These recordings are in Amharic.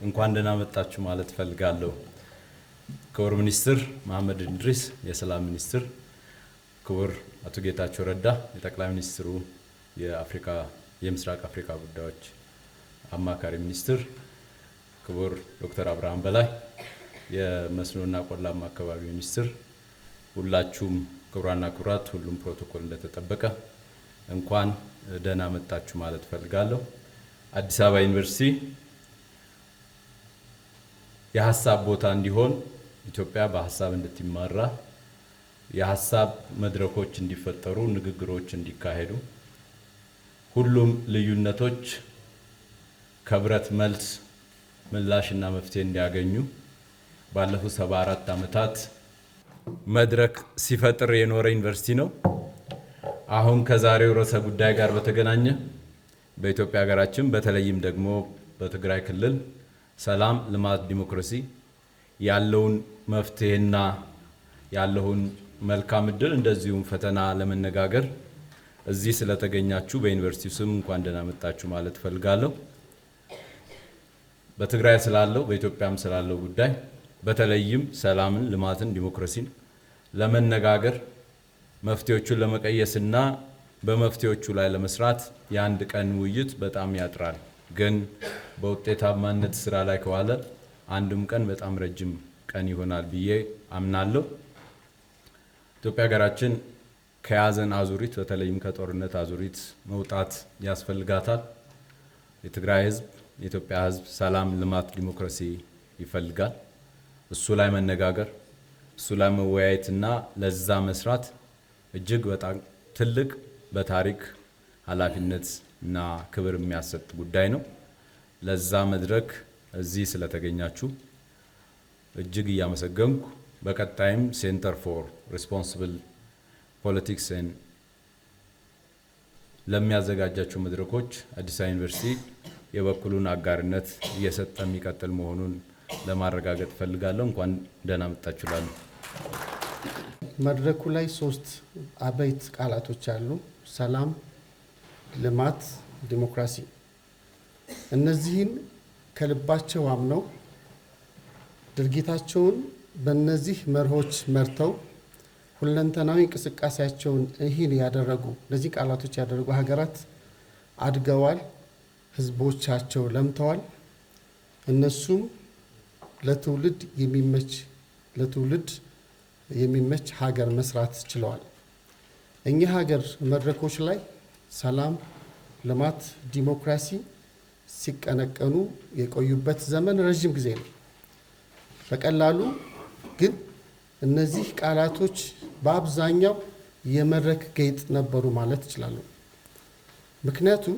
እንኳን ደህና መጣችሁ ማለት ፈልጋለሁ። ክቡር ሚኒስትር መሐመድ እንድሪስ የሰላም ሚኒስትር፣ ክቡር አቶ ጌታቸው ረዳ የጠቅላይ ሚኒስትሩ የምስራቅ አፍሪካ ጉዳዮች አማካሪ ሚኒስትር፣ ክቡር ዶክተር አብርሃም በላይ የመስኖና ቆላማ አካባቢ ሚኒስትር፣ ሁላችሁም ክቡራና ክቡራት ሁሉም ፕሮቶኮል እንደተጠበቀ እንኳን ደህና መጣችሁ ማለት ፈልጋለሁ። አዲስ አበባ ዩኒቨርሲቲ የሐሳብ ቦታ እንዲሆን ኢትዮጵያ በሐሳብ እንድትመራ የሐሳብ መድረኮች እንዲፈጠሩ ንግግሮች እንዲካሄዱ ሁሉም ልዩነቶች ከብረት መልስ ምላሽና መፍትሄ እንዲያገኙ ባለፉት 74 ዓመታት መድረክ ሲፈጥር የኖረ ዩኒቨርሲቲ ነው። አሁን ከዛሬው ርዕሰ ጉዳይ ጋር በተገናኘ በኢትዮጵያ ሀገራችን በተለይም ደግሞ በትግራይ ክልል ሰላም፣ ልማት፣ ዲሞክራሲ ያለውን መፍትሄና ያለውን መልካም ዕድል እንደዚሁም ፈተና ለመነጋገር እዚህ ስለተገኛችሁ በዩኒቨርሲቲው ስም እንኳን ደህና መጣችሁ ማለት ፈልጋለሁ። በትግራይ ስላለው በኢትዮጵያም ስላለው ጉዳይ በተለይም ሰላምን፣ ልማትን፣ ዲሞክራሲን ለመነጋገር መፍትሄዎቹን ለመቀየስና በመፍትሄዎቹ ላይ ለመስራት የአንድ ቀን ውይይት በጣም ያጥራል። ግን በውጤታማነት ስራ ላይ ከዋለ አንድም ቀን በጣም ረጅም ቀን ይሆናል ብዬ አምናለሁ። ኢትዮጵያ ሀገራችን ከያዘን አዙሪት በተለይም ከጦርነት አዙሪት መውጣት ያስፈልጋታል። የትግራይ ህዝብ፣ የኢትዮጵያ ህዝብ ሰላም፣ ልማት፣ ዲሞክራሲ ይፈልጋል። እሱ ላይ መነጋገር፣ እሱ ላይ መወያየትና ለዛ መስራት እጅግ በጣም ትልቅ በታሪክ ኃላፊነት እና ክብር የሚያሰጥ ጉዳይ ነው። ለዛ መድረክ እዚህ ስለተገኛችሁ እጅግ እያመሰገንኩ በቀጣይም ሴንተር ፎር ሪስፖንሲብል ፖለቲክስ ለሚያዘጋጃቸው መድረኮች አዲስ አበባ ዩኒቨርሲቲ የበኩሉን አጋርነት እየሰጠ የሚቀጥል መሆኑን ለማረጋገጥ ፈልጋለሁ። እንኳን ደህና መጣችሁ እላለሁ። መድረኩ ላይ 3 አበይት ቃላቶች አሉ። ሰላም፣ ልማት፣ ዲሞክራሲ። እነዚህን ከልባቸው አምነው ድርጊታቸውን በእነዚህ መርሆች መርተው ሁለንተናዊ እንቅስቃሴያቸውን ይህን ያደረጉ እነዚህ ቃላቶች ያደረጉ ሀገራት አድገዋል፣ ህዝቦቻቸው ለምተዋል። እነሱም ለትውልድ የሚመች ሀገር መስራት ችለዋል። እኛ ሀገር መድረኮች ላይ ሰላም፣ ልማት፣ ዲሞክራሲ ሲቀነቀኑ የቆዩበት ዘመን ረጅም ጊዜ ነው። በቀላሉ ግን እነዚህ ቃላቶች በአብዛኛው የመድረክ ጌጥ ነበሩ ማለት እችላለሁ። ምክንያቱም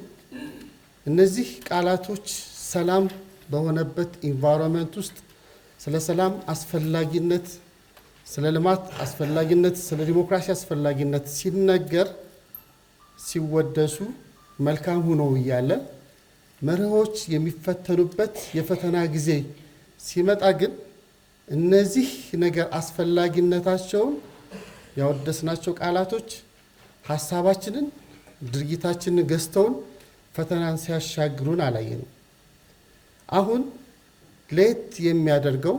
እነዚህ ቃላቶች ሰላም በሆነበት ኢንቫይሮንመንት ውስጥ ስለ ሰላም አስፈላጊነት፣ ስለ ልማት አስፈላጊነት፣ ስለ ዲሞክራሲ አስፈላጊነት ሲነገር ሲወደሱ መልካም ሆኖ እያለ መርሆች የሚፈተኑበት የፈተና ጊዜ ሲመጣ ግን እነዚህ ነገር አስፈላጊነታቸውን ያወደስናቸው ቃላቶች ሀሳባችንን፣ ድርጊታችንን ገዝተውን ፈተናን ሲያሻግሩን አላየንም። አሁን ለየት የሚያደርገው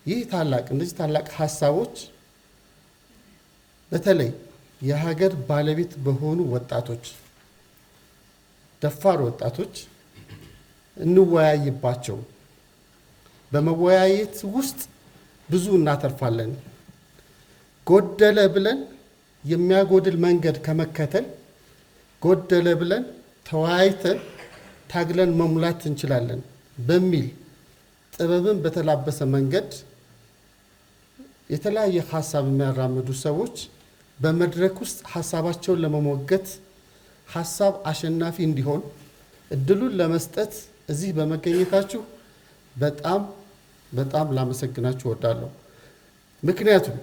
እነዚህ ታላቅ ሀሳቦች በተለይ የሀገር ባለቤት በሆኑ ወጣቶች፣ ደፋር ወጣቶች እንወያይባቸው። በመወያየት ውስጥ ብዙ እናተርፋለን። ጎደለ ብለን የሚያጎድል መንገድ ከመከተል ጎደለ ብለን ተወያይተን ታግለን መሙላት እንችላለን በሚል ጥበብን በተላበሰ መንገድ የተለያየ ሀሳብ የሚያራምዱ ሰዎች በመድረክ ውስጥ ሀሳባቸውን ለመሞገት ሀሳብ አሸናፊ እንዲሆን እድሉን ለመስጠት እዚህ በመገኘታችሁ በጣም ላመሰግናችሁ እወዳለሁ። ምክንያቱም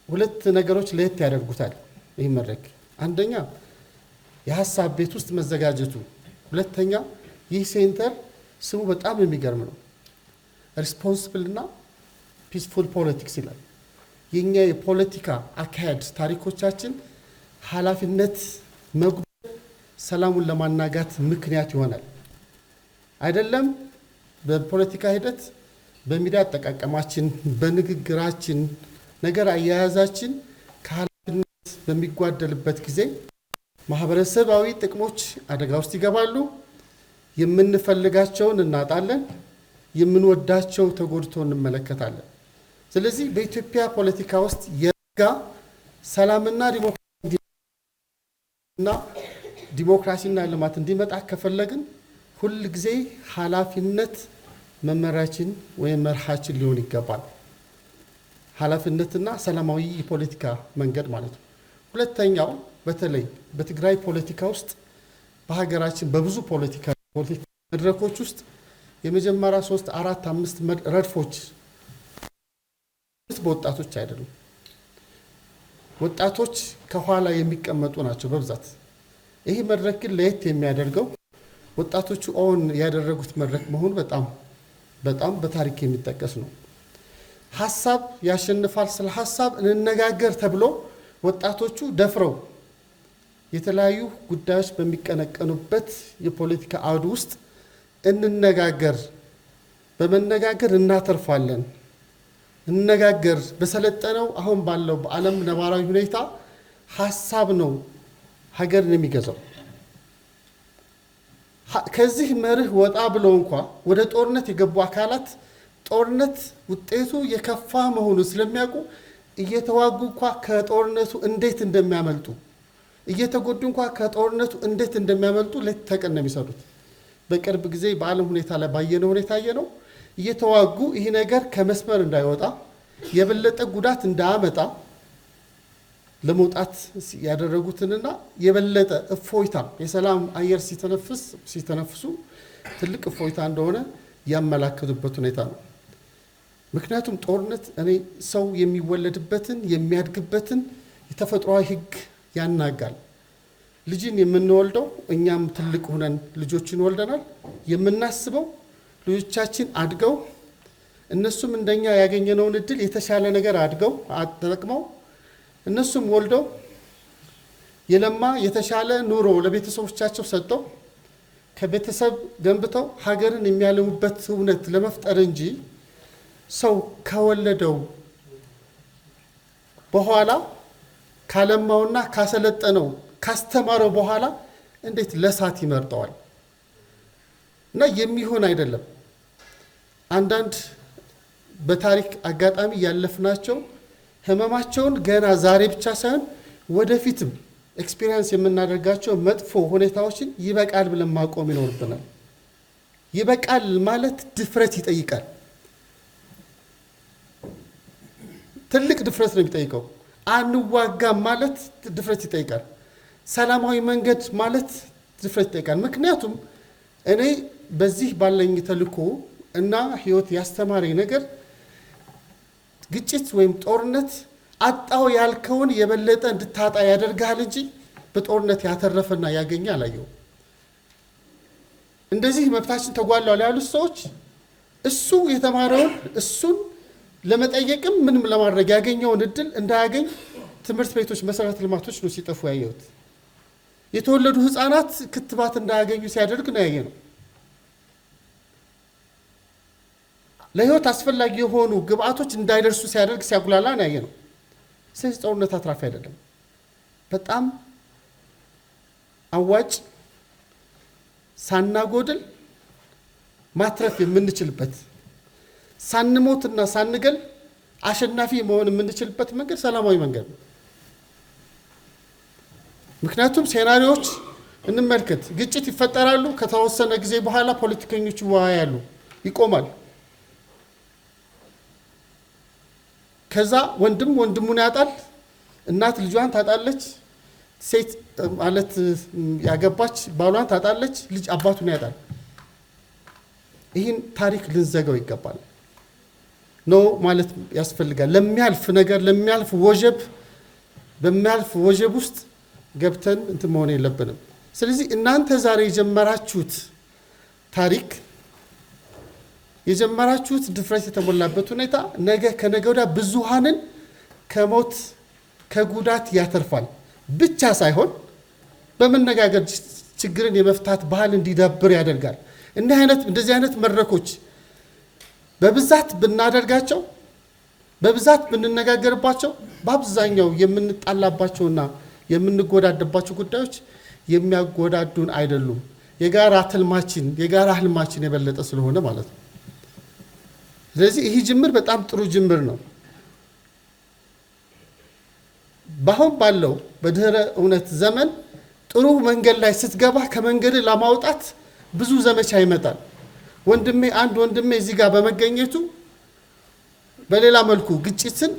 2 ነገሮች ለየት ያደርጉታል ይህ መድረክ። አንደኛ የሀሳብ ቤት ውስጥ መዘጋጀቱ፣ ሁለተኛ ይህ ሴንተር ስሙ በጣም የሚገርም ነው። ሪስፖንሲብል እና ፒስፉል ፖለቲክስ ይላል። የኛ የፖለቲካ አካሄድ ታሪኮቻችን ኃላፊነት መጉደል ሰላሙን ለማናጋት ምክንያት ይሆናል። አይደለም በፖለቲካ ሂደት በሚዲያ አጠቃቀማችን በንግግራችን ነገር አያያዛችን ከኃላፊነት በሚጓደልበት ጊዜ ማህበረሰባዊ ጥቅሞች አደጋ ውስጥ ይገባሉ። የምንፈልጋቸውን እናጣለን፣ የምንወዳቸው ተጎድቶ እንመለከታለን። ስለዚህ በኢትዮጵያ ፖለቲካ ውስጥ የጋ ሰላምና ዲሞክራሲና ልማት እንዲመጣ ከፈለግን ሁል ጊዜ ኃላፊነት መመሪያችን ወይም መርሃችን ሊሆን ይገባል። ኃላፊነትና ሰላማዊ የፖለቲካ መንገድ ማለት ነው። ሁለተኛው በተለይ በትግራይ ፖለቲካ ውስጥ በሀገራችን በብዙ ፖለቲካ መድረኮች ውስጥ የመጀመሪያ 3፣ 4፣ 5 ረድፎች በወጣቶች አይደሉም። ወጣቶች ከኋላ የሚቀመጡ ናቸው በብዛት። ይህ መድረክ ግን ለየት የሚያደርገው ወጣቶቹ ኦን ያደረጉት መድረክ መሆኑ በጣም በታሪክ የሚጠቀስ ነው። ሀሳብ ያሸንፋል፣ ስለ ሀሳብ እንነጋገር ተብሎ ወጣቶቹ ደፍረው የተለያዩ ጉዳዮች በሚቀነቀኑበት የፖለቲካ አውድ ውስጥ እንነጋገር፣ በመነጋገር እናተርፋለን፣ እንነጋገር በሰለጠነው አሁን ባለው በዓለም ነባራዊ ሁኔታ ሀሳብ ነው ሀገርን የሚገዛው። ከዚህ መርህ ወጣ ብለው እንኳ ወደ ጦርነት የገቡ አካላት ጦርነት ውጤቱ የከፋ መሆኑን ስለሚያውቁ እየተዋጉ እንኳ ከጦርነቱ እንዴት እንደሚያመልጡ እየተጎዱ እንኳ ከጦርነቱ እንዴት እንደሚያመልጡ ሌት ተቀን ነው የሚሰሩት። በቅርብ ጊዜ በዓለም ሁኔታ ላይ ባየነው ሁኔታ ነው እየተዋጉ ይህ ነገር ከመስመር እንዳይወጣ የበለጠ ጉዳት እንዳያመጣ ለመውጣት ያደረጉትንና የበለጠ እፎይታ የሰላም አየር ሲተነፍሱ ትልቅ እፎይታ እንደሆነ ያመላክቱበት ሁኔታ ነው። ምክንያቱም ጦርነት ሰው የሚወለድበትን የሚያድግበትን የተፈጥሯዊ ሕግ ያናጋል። ልጅን የምንወልደው እኛም ትልቅ ሆነን ልጆችን ወልደናል። የምናስበው ልጆቻችን አድገው እነሱም እንደኛ ያገኘነውን እድል የተሻለ ነገር አድገው ተጠቅመው እነሱም ወልደው የለማ የተሻለ ኑሮ ለቤተሰቦቻቸው ሰጥተው ከቤተሰብ ገንብተው ሀገርን የሚያለሙበት እውነት ለመፍጠር እንጂ ሰው ከወለደው በኋላ ካለማውና ካሰለጠነው ካስተማረው በኋላ እንዴት ለሳት ይመርጠዋል? እና የሚሆን አይደለም። አንዳንድ በታሪክ አጋጣሚ ያለፍናቸው ህመማቸውን ገና ዛሬ ብቻ ሳይሆን ወደፊትም ኤክስፒሪየንስ የምናደርጋቸው መጥፎ ሁኔታዎችን ይበቃል ብለን ማቆም ይኖርብናል። ይበቃል ማለት ድፍረት ይጠይቃል። ትልቅ ድፍረት ነው የሚጠይቀው። አንዋጋም ማለት ድፍረት ይጠይቃል። ሰላማዊ መንገድ ማለት ድፍረት ይጠይቃል። ምክንያቱም እኔ በዚህ ባለኝ ተልእኮ እና ህይወት ያስተማረኝ ነገር ግጭት ወይም ጦርነት አጣው ያልከውን የበለጠ እንድታጣ ያደርጋል እንጂ በጦርነት ያተረፈና ያገኘ አላየው። እንደዚህ መብታችን ተጓሏል ያሉት ሰዎች እሱ የተማረውን እሱን ለመጠየቅም ምንም ለማድረግ ያገኘውን እድል እንዳያገኝ ትምህርት ቤቶች፣ መሰረተ ልማቶች ነው ሲጠፉ ያየሁት። የተወለዱ ህፃናት ክትባት እንዳያገኙ ሲያደርግ ነው ያየነው። ለህይወት አስፈላጊ የሆኑ ግብአቶች እንዳይደርሱ ሲያደርግ ሲያጉላላ ነው ያየነው። ስለዚህ ጦርነት አትራፊ አይደለም። በጣም አዋጭ ሳናጎድል ማትረፍ የምንችልበት ሳንሞትና ሳንገል አሸናፊ መሆን የምንችልበት መንገድ ሰላማዊ መንገድ ነው። ምክንያቱም ሴናሪዎች እንመልከት። ግጭት ይፈጠራሉ። ከተወሰነ ጊዜ በኋላ ፖለቲከኞች ይወያያሉ፣ ይቆማል። ከዛ ወንድም ወንድሙን ያጣል፣ እናት ልጇን ታጣለች፣ ሴት ማለት ያገባች ባሏን ታጣለች፣ ልጅ አባቱን ያጣል። ይህን ታሪክ ልንዘጋው ይገባል ነው ማለት ያስፈልጋል። ለሚያልፍ ነገር ለሚያልፍ ወጀብ በሚያልፍ ወጀብ ውስጥ ገብተን እንትን መሆን የለብንም። ስለዚህ እናንተ ዛሬ የጀመራችሁት ታሪክ የጀመራችሁት ድፍረት የተሞላበት ሁኔታ ነገ ከነገ ወዲያ ብዙሃንን ከሞት ከጉዳት ያተርፋል ብቻ ሳይሆን በመነጋገር ችግርን የመፍታት ባህል እንዲዳብር ያደርጋል። እንደዚህ አይነት መድረኮች በብዛት ብናደርጋቸው በብዛት ብንነጋገርባቸው በአብዛኛው የምንጣላባቸውና የምንጎዳደባቸው ጉዳዮች የሚያጎዳዱን አይደሉም። የጋራ ህልማችን የበለጠ ስለሆነ ማለት ነው። ስለዚህ ይህ ጅምር በጣም ጥሩ ጅምር ነው። ባሁን ባለው በድህረ እውነት ዘመን ጥሩ መንገድ ላይ ስትገባ ከመንገድ ለማውጣት ብዙ ዘመቻ ይመጣል። አንድ ወንድሜ እዚህ ጋር በመገኘቱ በሌላ መልኩ ግጭትን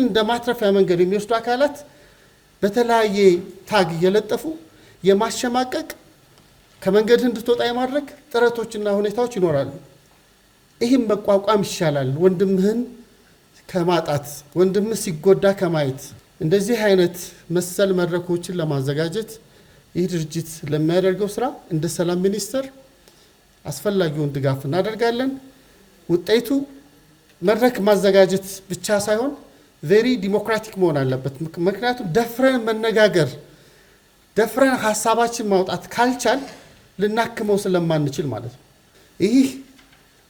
እንደ ማትረፊያ መንገድ የሚወስዱ አካላት በተለያየ ታግ እየለጠፉ የማሸማቀቅ ከመንገድ እንድትወጣ የማድረግ ጥረቶችና ሁኔታዎች ይኖራሉ። ይህም መቋቋም ይሻላል። ወንድምህን ከማጣት ወንድምህ ሲጎዳ ከማየት እንደዚህ አይነት መሰል መድረኮችን ለማዘጋጀት ይህ ድርጅት ለሚያደርገው ስራ እንደ ሰላም ሚኒስቴር አስፈላጊውን ድጋፍ እናደርጋለን። ውጤቱ መድረክ ማዘጋጀት ብቻ ሳይሆን ቬሪ ዲሞክራቲክ መሆን አለበት። ምክንያቱም ደፍረን መነጋገር ደፍረን ሀሳባችን ማውጣት ካልቻል ልናክመው ስለማንችል ማለት ነው። ይህ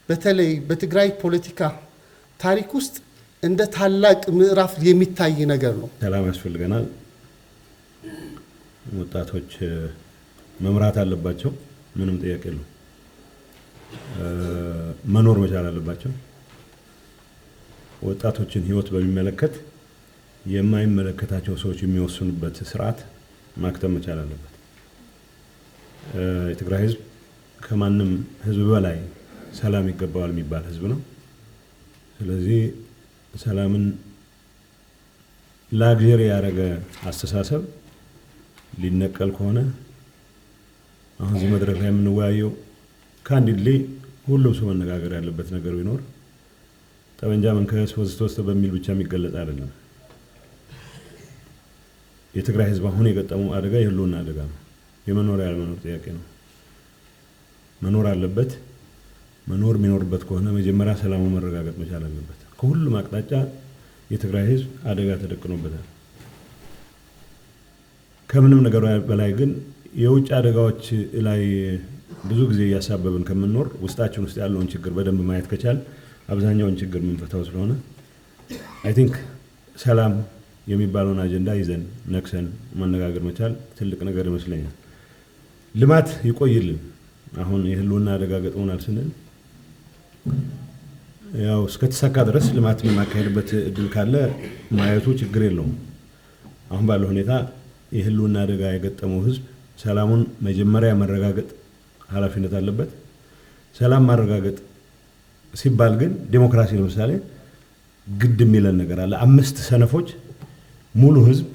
በተለይ በትግራይ ፖለቲካ ታሪክ ውስጥ እንደ ታላቅ ምዕራፍ የሚታይ ነገር ነው። ሰላም ያስፈልገናል። ወጣቶች መምራት አለባቸው። ምንም ጥያቄ የለውም። መኖር መቻል አለባቸው። ወጣቶችን ህይወት በሚመለከት የማይመለከታቸው ሰዎች የሚወስኑበት ስርዓት ማክተም መቻል አለበት። የትግራይ ህዝብ ከማንም ህዝብ በላይ ሰላም ይገባዋል የሚባል ህዝብ ነው። ስለዚህ ሰላምን ላግዠሪ ያደረገ አስተሳሰብ ሊነቀል ከሆነ አሁን እዚህ መድረክ ላይ የምንወያየው ካንዲድሊ ሁሉም ሰው መነጋገር ያለበት ነገር ቢኖር ጠመንጃ መንከስ ወስቶ በሚል ብቻ የሚገለጽ አይደለም። የትግራይ ህዝብ አሁን የገጠመው አደጋ የህልውና አደጋ ነው። የመኖር ያለመኖር ጥያቄ ነው። መኖር አለበት። መኖር የሚኖርበት ከሆነ መጀመሪያ ሰላሙ መረጋገጥ መቻል አለበት። ከሁሉም አቅጣጫ የትግራይ ህዝብ አደጋ ተደቅኖበታል። ከምንም ነገር በላይ ግን የውጭ አደጋዎች ላይ ብዙ ጊዜ እያሳበብን ከምንኖር ውስጣችን ውስጥ ያለውን ችግር በደንብ ማየት ከቻል አብዛኛውን ችግር የምንፈታው ስለሆነ አይ ቲንክ ሰላም የሚባለውን አጀንዳ ይዘን ነክሰን መነጋገር መቻል ትልቅ ነገር ይመስለኛል። ልማት ይቆይልን። አሁን የህልውና አደጋ ገጥሞናል ስንል ያው እስከተሳካ ድረስ ልማት የማካሄድበት እድል ካለ ማየቱ ችግር የለውም። አሁን ባለው ሁኔታ የህልውና አደጋ የገጠመው ህዝብ ሰላሙን መጀመሪያ መረጋገጥ ኃላፊነት አለበት። ሰላም ማረጋገጥ ሲባል ግን ዲሞክራሲ ለምሳሌ ግድ የሚለን ነገር አለ። 5 ሰነፎች ሙሉ ህዝብ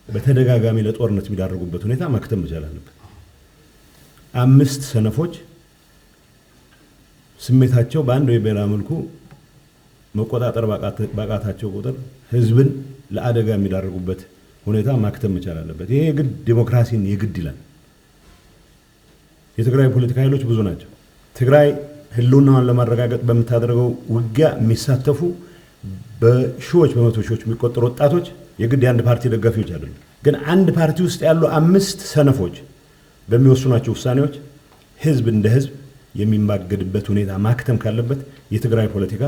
በተደጋጋሚ ለጦርነት የሚዳርጉበት ሁኔታ ማክተም መቻል አለበት። 5 ሰነፎች ስሜታቸው በአንድ ወይ በሌላ መልኩ መቆጣጠር ባቃታቸው ቁጥር ህዝብን ለአደጋ የሚዳርጉበት ሁኔታ ማክተም መቻል አለበት። ይሄ ግን ዲሞክራሲን የግድ ይላል። የትግራይ ፖለቲካ ኃይሎች ብዙ ናቸው። ትግራይ ህልውናዋን ለማረጋገጥ በምታደርገው ውጊያ የሚሳተፉ በሺዎች በመቶ ሺዎች የሚቆጠሩ ወጣቶች የግድ የአንድ ፓርቲ ደጋፊዎች አይደሉም። ግን አንድ ፓርቲ ውስጥ ያሉ 5 ሰነፎች በሚወስኗቸው ውሳኔዎች ህዝብ እንደ ህዝብ የሚማገድበት ሁኔታ ማክተም ካለበት የትግራይ ፖለቲካ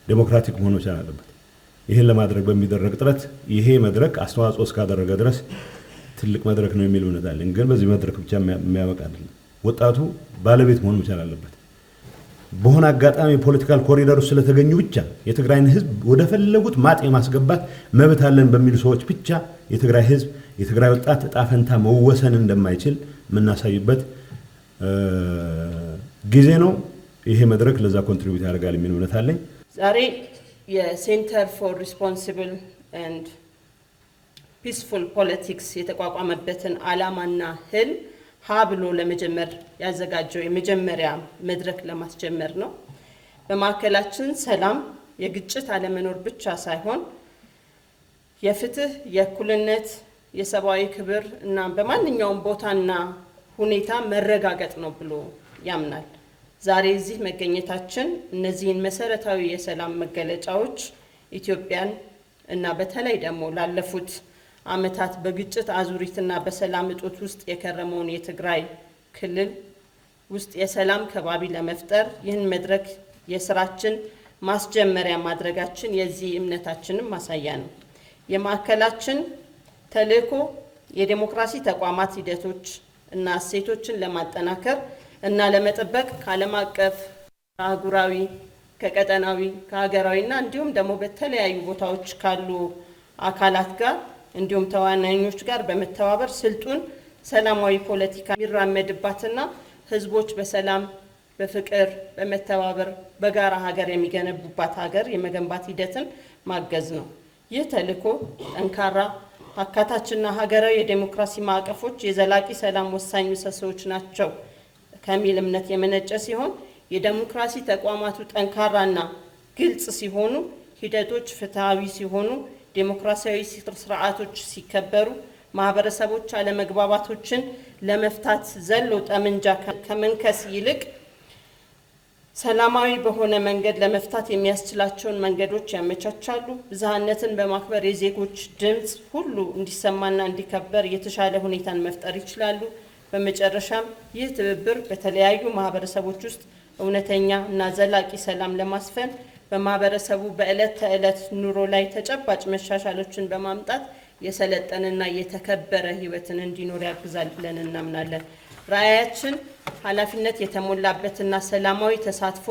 ዴሞክራቲክ መሆን መቻል አለበት። ይሄን ለማድረግ በሚደረግ ጥረት ይሄ መድረክ አስተዋጽኦ እስካደረገ ድረስ ትልቅ መድረክ ነው የሚል እምነት አለኝ። ግን በዚህ መድረክ ብቻ የሚያበቃ አይደለም። ወጣቱ ባለቤት መሆን መቻል አለበት። በሆነ አጋጣሚ ፖለቲካል ኮሪደር ስለተገኙ ብቻ የትግራይን ህዝብ ወደ ፈለጉት ማጥ የማስገባት መብት አለን በሚሉ ሰዎች ብቻ የትግራይ ህዝብ የትግራይ ወጣት ዕጣ ፈንታ መወሰን እንደማይችል የምናሳይበት ጊዜ ነው። ይሄ መድረክ ለዛ ኮንትሪቢዩት ያደርጋል የሚል እምነት አለኝ። ዛሬ የሴንተር ፎር ሪስፖንሲብል ኤንድ ፒስፉል ፖለቲክስ የተቋቋመበትን ዓላማና ህልም ሀ ብሎ ለመጀመር ያዘጋጀው የመጀመሪያ መድረክ ለማስጀመር ነው። በማዕከላችን ሰላም፣ የግጭት አለመኖር ብቻ ሳይሆን የፍትህ፣ የእኩልነት፣ የሰብአዊ ክብር እና በማንኛውም ቦታና ሁኔታ መረጋገጥ ነው ብሎ ያምናል። ዛሬ እዚህ መገኘታችን እነዚህን መሰረታዊ የሰላም መገለጫዎች ኢትዮጵያን እና በተለይ ደግሞ ላለፉት ዓመታት በግጭት አዙሪትና በሰላም እጦት ውስጥ የከረመውን የትግራይ ክልል ውስጥ የሰላም ከባቢ ለመፍጠር ይህን መድረክ የስራችን ማስጀመሪያ ማድረጋችን የዚህ እምነታችንም ማሳያ ነው። የማዕከላችን ተልዕኮ የዴሞክራሲ ተቋማት ሂደቶች እና እሴቶችን ለማጠናከር እና ለመጠበቅ ከዓለም አቀፍ፣ ከአህጉራዊ፣ ከቀጠናዊ፣ ከሀገራዊና እንዲሁም ደግሞ በተለያዩ ቦታዎች ካሉ አካላት ጋር እንዲሁም ተዋናኞች ጋር በመተባበር ስልጡን ሰላማዊ ፖለቲካ የሚራመድባትና ህዝቦች በሰላም በፍቅር በመተባበር በጋራ ሀገር የሚገነቡባት ሀገር የመገንባት ሂደትን ማገዝ ነው። ይህ ተልዕኮ ጠንካራ አካታችና ሀገራዊ የዴሞክራሲ ማዕቀፎች የዘላቂ ሰላም ወሳኝ ምሰሶዎች ናቸው ከሚል እምነት የመነጨ ሲሆን የዴሞክራሲ ተቋማቱ ጠንካራና ግልጽ ሲሆኑ፣ ሂደቶች ፍትሃዊ ሲሆኑ፣ ዴሞክራሲያዊ ስርዓቶች ሲከበሩ፣ ማህበረሰቦች አለመግባባቶችን ለመፍታት ዘሎ ጠመንጃ ከመንከስ ይልቅ ሰላማዊ በሆነ መንገድ ለመፍታት የሚያስችላቸውን መንገዶች ያመቻቻሉ። ብዝሃነትን በማክበር የዜጎች ድምፅ ሁሉ እንዲሰማና እንዲከበር የተሻለ ሁኔታን መፍጠር ይችላሉ። በመጨረሻም ይህ ትብብር በተለያዩ ማህበረሰቦች ውስጥ እውነተኛ እና ዘላቂ ሰላም ለማስፈን በማህበረሰቡ በዕለት ተዕለት ኑሮ ላይ ተጨባጭ መሻሻሎችን በማምጣት የሰለጠነና የተከበረ ህይወትን እንዲኖር ያግዛል ብለን እናምናለን። ራዕያችን ኃላፊነት የተሞላበትና ሰላማዊ ተሳትፎ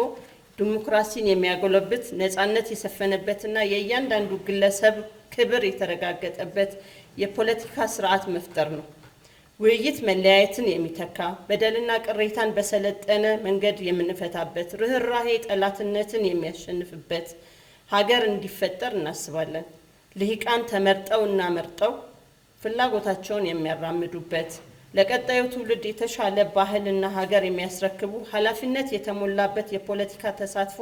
ዲሞክራሲን የሚያጎለብት ነፃነት የሰፈነበትና የእያንዳንዱ ግለሰብ ክብር የተረጋገጠበት የፖለቲካ ስርዓት መፍጠር ነው። ውይይት መለያየትን የሚተካ፣ በደልና ቅሬታን በሰለጠነ መንገድ የምንፈታበት፣ ርህራሄ ጠላትነትን የሚያሸንፍበት ሀገር እንዲፈጠር እናስባለን። ልሂቃን ተመርጠው እና መርጠው ፍላጎታቸውን የሚያራምዱበት፣ ለቀጣዩ ትውልድ የተሻለ ባህልና ሀገር የሚያስረክቡ ኃላፊነት የተሞላበት የፖለቲካ ተሳትፎ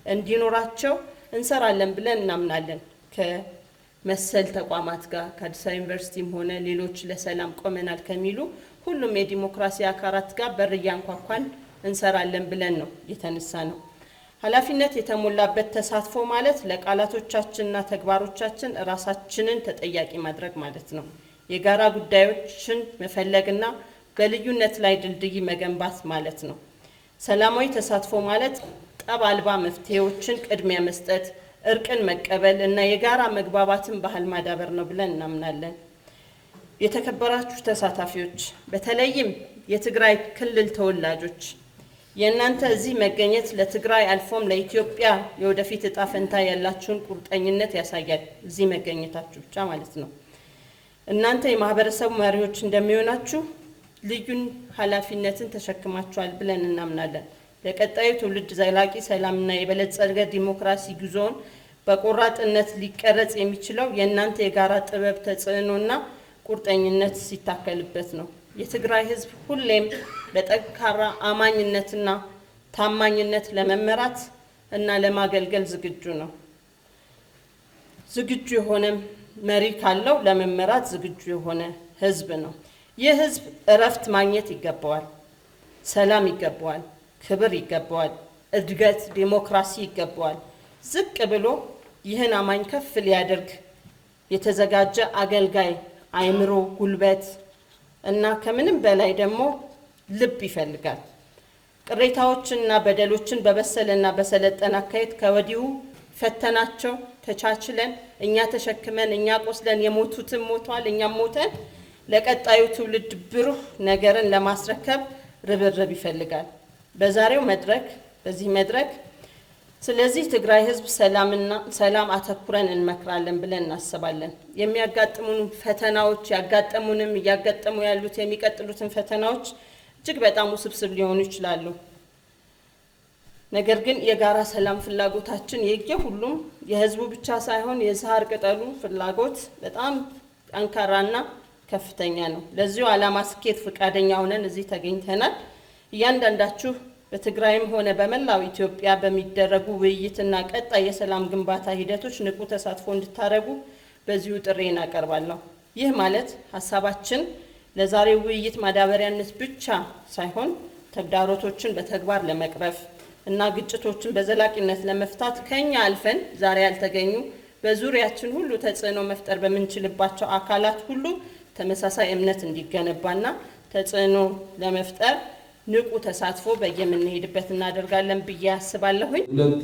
እንዲኖራቸው እንሰራለን ብለን እናምናለን። ከመሰል ተቋማት ጋር ከአዲስ አበባ ዩኒቨርሲቲም ሆነ ሌሎች ለሰላም ቆመናል ከሚሉ ሁሉም የዲሞክራሲ አካላት ጋር በር እያንኳኳን እንሰራለን ብለን ነው የተነሳ ነው። ኃላፊነት የተሞላበት ተሳትፎ ማለት ለቃላቶቻችንና ተግባሮቻችን ራሳችንን ተጠያቂ ማድረግ ማለት ነው። የጋራ ጉዳዮችን መፈለግና በልዩነት ላይ ድልድይ መገንባት ማለት ነው። ሰላማዊ ተሳትፎ ማለት ጠብ አልባ መፍትሄዎችን ቅድሚያ መስጠት፣ እርቅን መቀበል እና የጋራ መግባባትን ባህል ማዳበር ነው ብለን እናምናለን። የተከበራችሁ ተሳታፊዎች፣ በተለይም የትግራይ ክልል ተወላጆች የእናንተ እዚህ መገኘት ለትግራይ አልፎም ለኢትዮጵያ የወደፊት እጣ ፈንታ ያላችሁን ቁርጠኝነት ያሳያል። እዚህ መገኘታችሁ ብቻ ማለት ነው። እናንተ የማህበረሰቡ መሪዎች እንደሚሆናችሁ ልዩን ኃላፊነትን ተሸክማችኋል ብለን እናምናለን። ለቀጣዩ ትውልድ ዘላቂ ሰላምና የበለጸገ ዲሞክራሲ ጉዞውን በቆራጥነት ሊቀረጽ የሚችለው የእናንተ የጋራ ጥበብ፣ ተጽዕኖና ቁርጠኝነት ሲታከልበት ነው። የትግራይ ህዝብ ሁሌም በጠንካራ አማኝነትና ታማኝነት ለመመራት እና ለማገልገል ዝግጁ ነው። ዝግጁ የሆነ መሪ ካለው ለመመራት ዝግጁ የሆነ ህዝብ ነው። ይህ ህዝብ እረፍት ማግኘት ይገባዋል፣ ሰላም ይገባዋል፣ ክብር ይገባዋል፣ እድገት፣ ዲሞክራሲ ይገባዋል። ዝቅ ብሎ ይህን አማኝ ከፍ ሊያደርግ የተዘጋጀ አገልጋይ አእምሮ፣ ጉልበት እና ከምንም በላይ ደግሞ ልብ ይፈልጋል። ቅሬታዎችንና በደሎችን በበሰለና በሰለጠነ አካሄድ ከወዲሁ ፈተናቸው ተቻችለን እኛ ተሸክመን እኛ ቆስለን የሞቱትን ሞቷል እኛም ሞተን ለቀጣዩ ትውልድ ብሩህ ነገርን ለማስረከብ ርብርብ ይፈልጋል። በዚህ መድረክ ስለዚህ ትግራይ ህዝብ ሰላም አተኩረን እንመክራለን ብለን እናስባለን። የሚያጋጥሙን ፈተናዎች እያጋጠሙ ያሉት የሚቀጥሉትን ፈተናዎች እጅግ በጣም ውስብስብ ሊሆኑ ይችላሉ። ነገር ግን የጋራ ሰላም ፍላጎታችን የሁሉም የህዝቡ ብቻ ሳይሆን የሳር ቅጠሉ ፍላጎት በጣም ጠንካራና ከፍተኛ ነው። ለዚሁ ዓላማ ስኬት ፈቃደኛ ሆነን እዚህ ተገኝተናል። እያንዳንዳችሁ በትግራይም ሆነ በመላው ኢትዮጵያ በሚደረጉ ውይይትና ቀጣይ የሰላም ግንባታ ሂደቶች ንቁ ተሳትፎ እንድታደርጉ በዚሁ ጥሪ እናቀርባለሁ። ይህ ማለት ሀሳባችን ለዛሬው ውይይት ማዳበሪያነት ብቻ ሳይሆን ተግዳሮቶችን በተግባር ለመቅረፍ እና ግጭቶችን በዘላቂነት ለመፍታት ከኛ አልፈን ዛሬ ያልተገኙ በዙሪያችን ሁሉ ተጽዕኖ መፍጠር በምንችልባቸው አካላት ሁሉ ተመሳሳይ እምነት እንዲገነባና ተጽዕኖ ለመፍጠር ንቁ ተሳትፎ በየምንሄድበት እናደርጋለን ብዬ አስባለሁኝ። ሁለት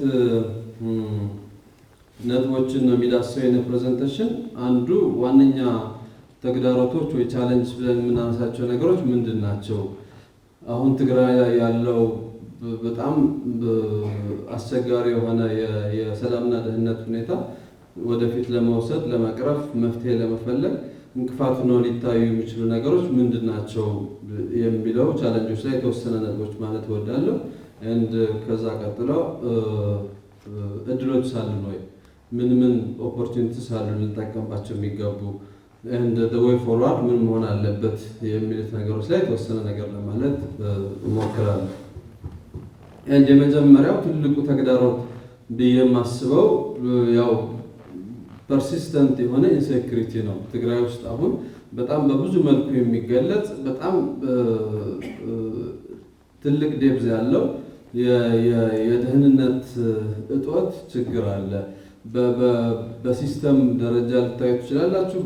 ነጥቦችን ነው የሚዳስሰው የኔ ፕሬዘንቴሽን። አንዱ ዋነኛ ተግዳሮቶች ወይ ቻሌንጅ ብለን የምናነሳቸው ነገሮች ምንድን ናቸው? አሁን ትግራይ ላይ ያለው በጣም አስቸጋሪ የሆነ የሰላምና ደህንነት ሁኔታ ወደፊት ለመውሰድ ለመቅረፍ መፍትሄ ለመፈለግ እንቅፋት ነው ሊታዩ የሚችሉ ነገሮች ምንድን ናቸው የሚለው ቻሌንጆች ላይ የተወሰነ ነጥቦች ማለት እወዳለሁ። and ከዛ ቀጥሎ እድሎች አሉ ወይ ምን ኦፖርቹኒቲስ አሉ ልንጠቀምባቸው የሚገቡ and the way forward ምን መሆን አለበት የሚሉት ነገሮች ላይ የተወሰነ ነገር ለማለት እሞክራለሁ። and የመጀመሪያው ትልቁ ተግዳሮት ብዬ የማስበው ያው ፐርሲስተንት የሆነ ኢንሴኩሪቲ ነው። ትግራይ ውስጥ አሁን በጣም በብዙ መልኩ የሚገለጽ በጣም ትልቅ ዴብዝ ያለው የደህንነት እጦት ችግር አለ። በሲስተም ደረጃ ልታዩ ትችላላችሁ።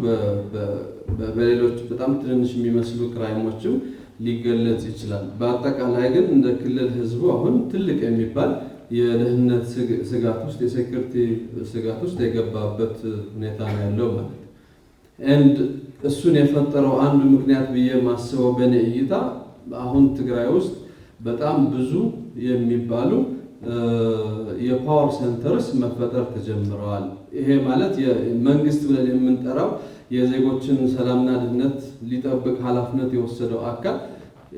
በሌሎች በጣም ትንንሽ የሚመስሉ ክራይሞችም ሊገለጽ ይችላል። በአጠቃላይ ግን እንደ ክልል ህዝቡ አሁን ትልቅ የሚባል የደህንነት ስጋት ውስጥ የሴኩሪቲ ስጋት ውስጥ የገባበት ሁኔታ ነው ያለው ማለት ነው። and እሱን የፈጠረው አንዱ ምክንያት ብዬ የማስበው በእኔ እይታ አሁን ትግራይ ውስጥ በጣም ብዙ የሚባሉ የፓወር ሴንተርስ መፈጠር ተጀምረዋል። ይሄ ማለት የመንግስት ብለን የምንጠራው የዜጎችን ሰላምና ደህንነት ሊጠብቅ ኃላፊነት የወሰደው አካል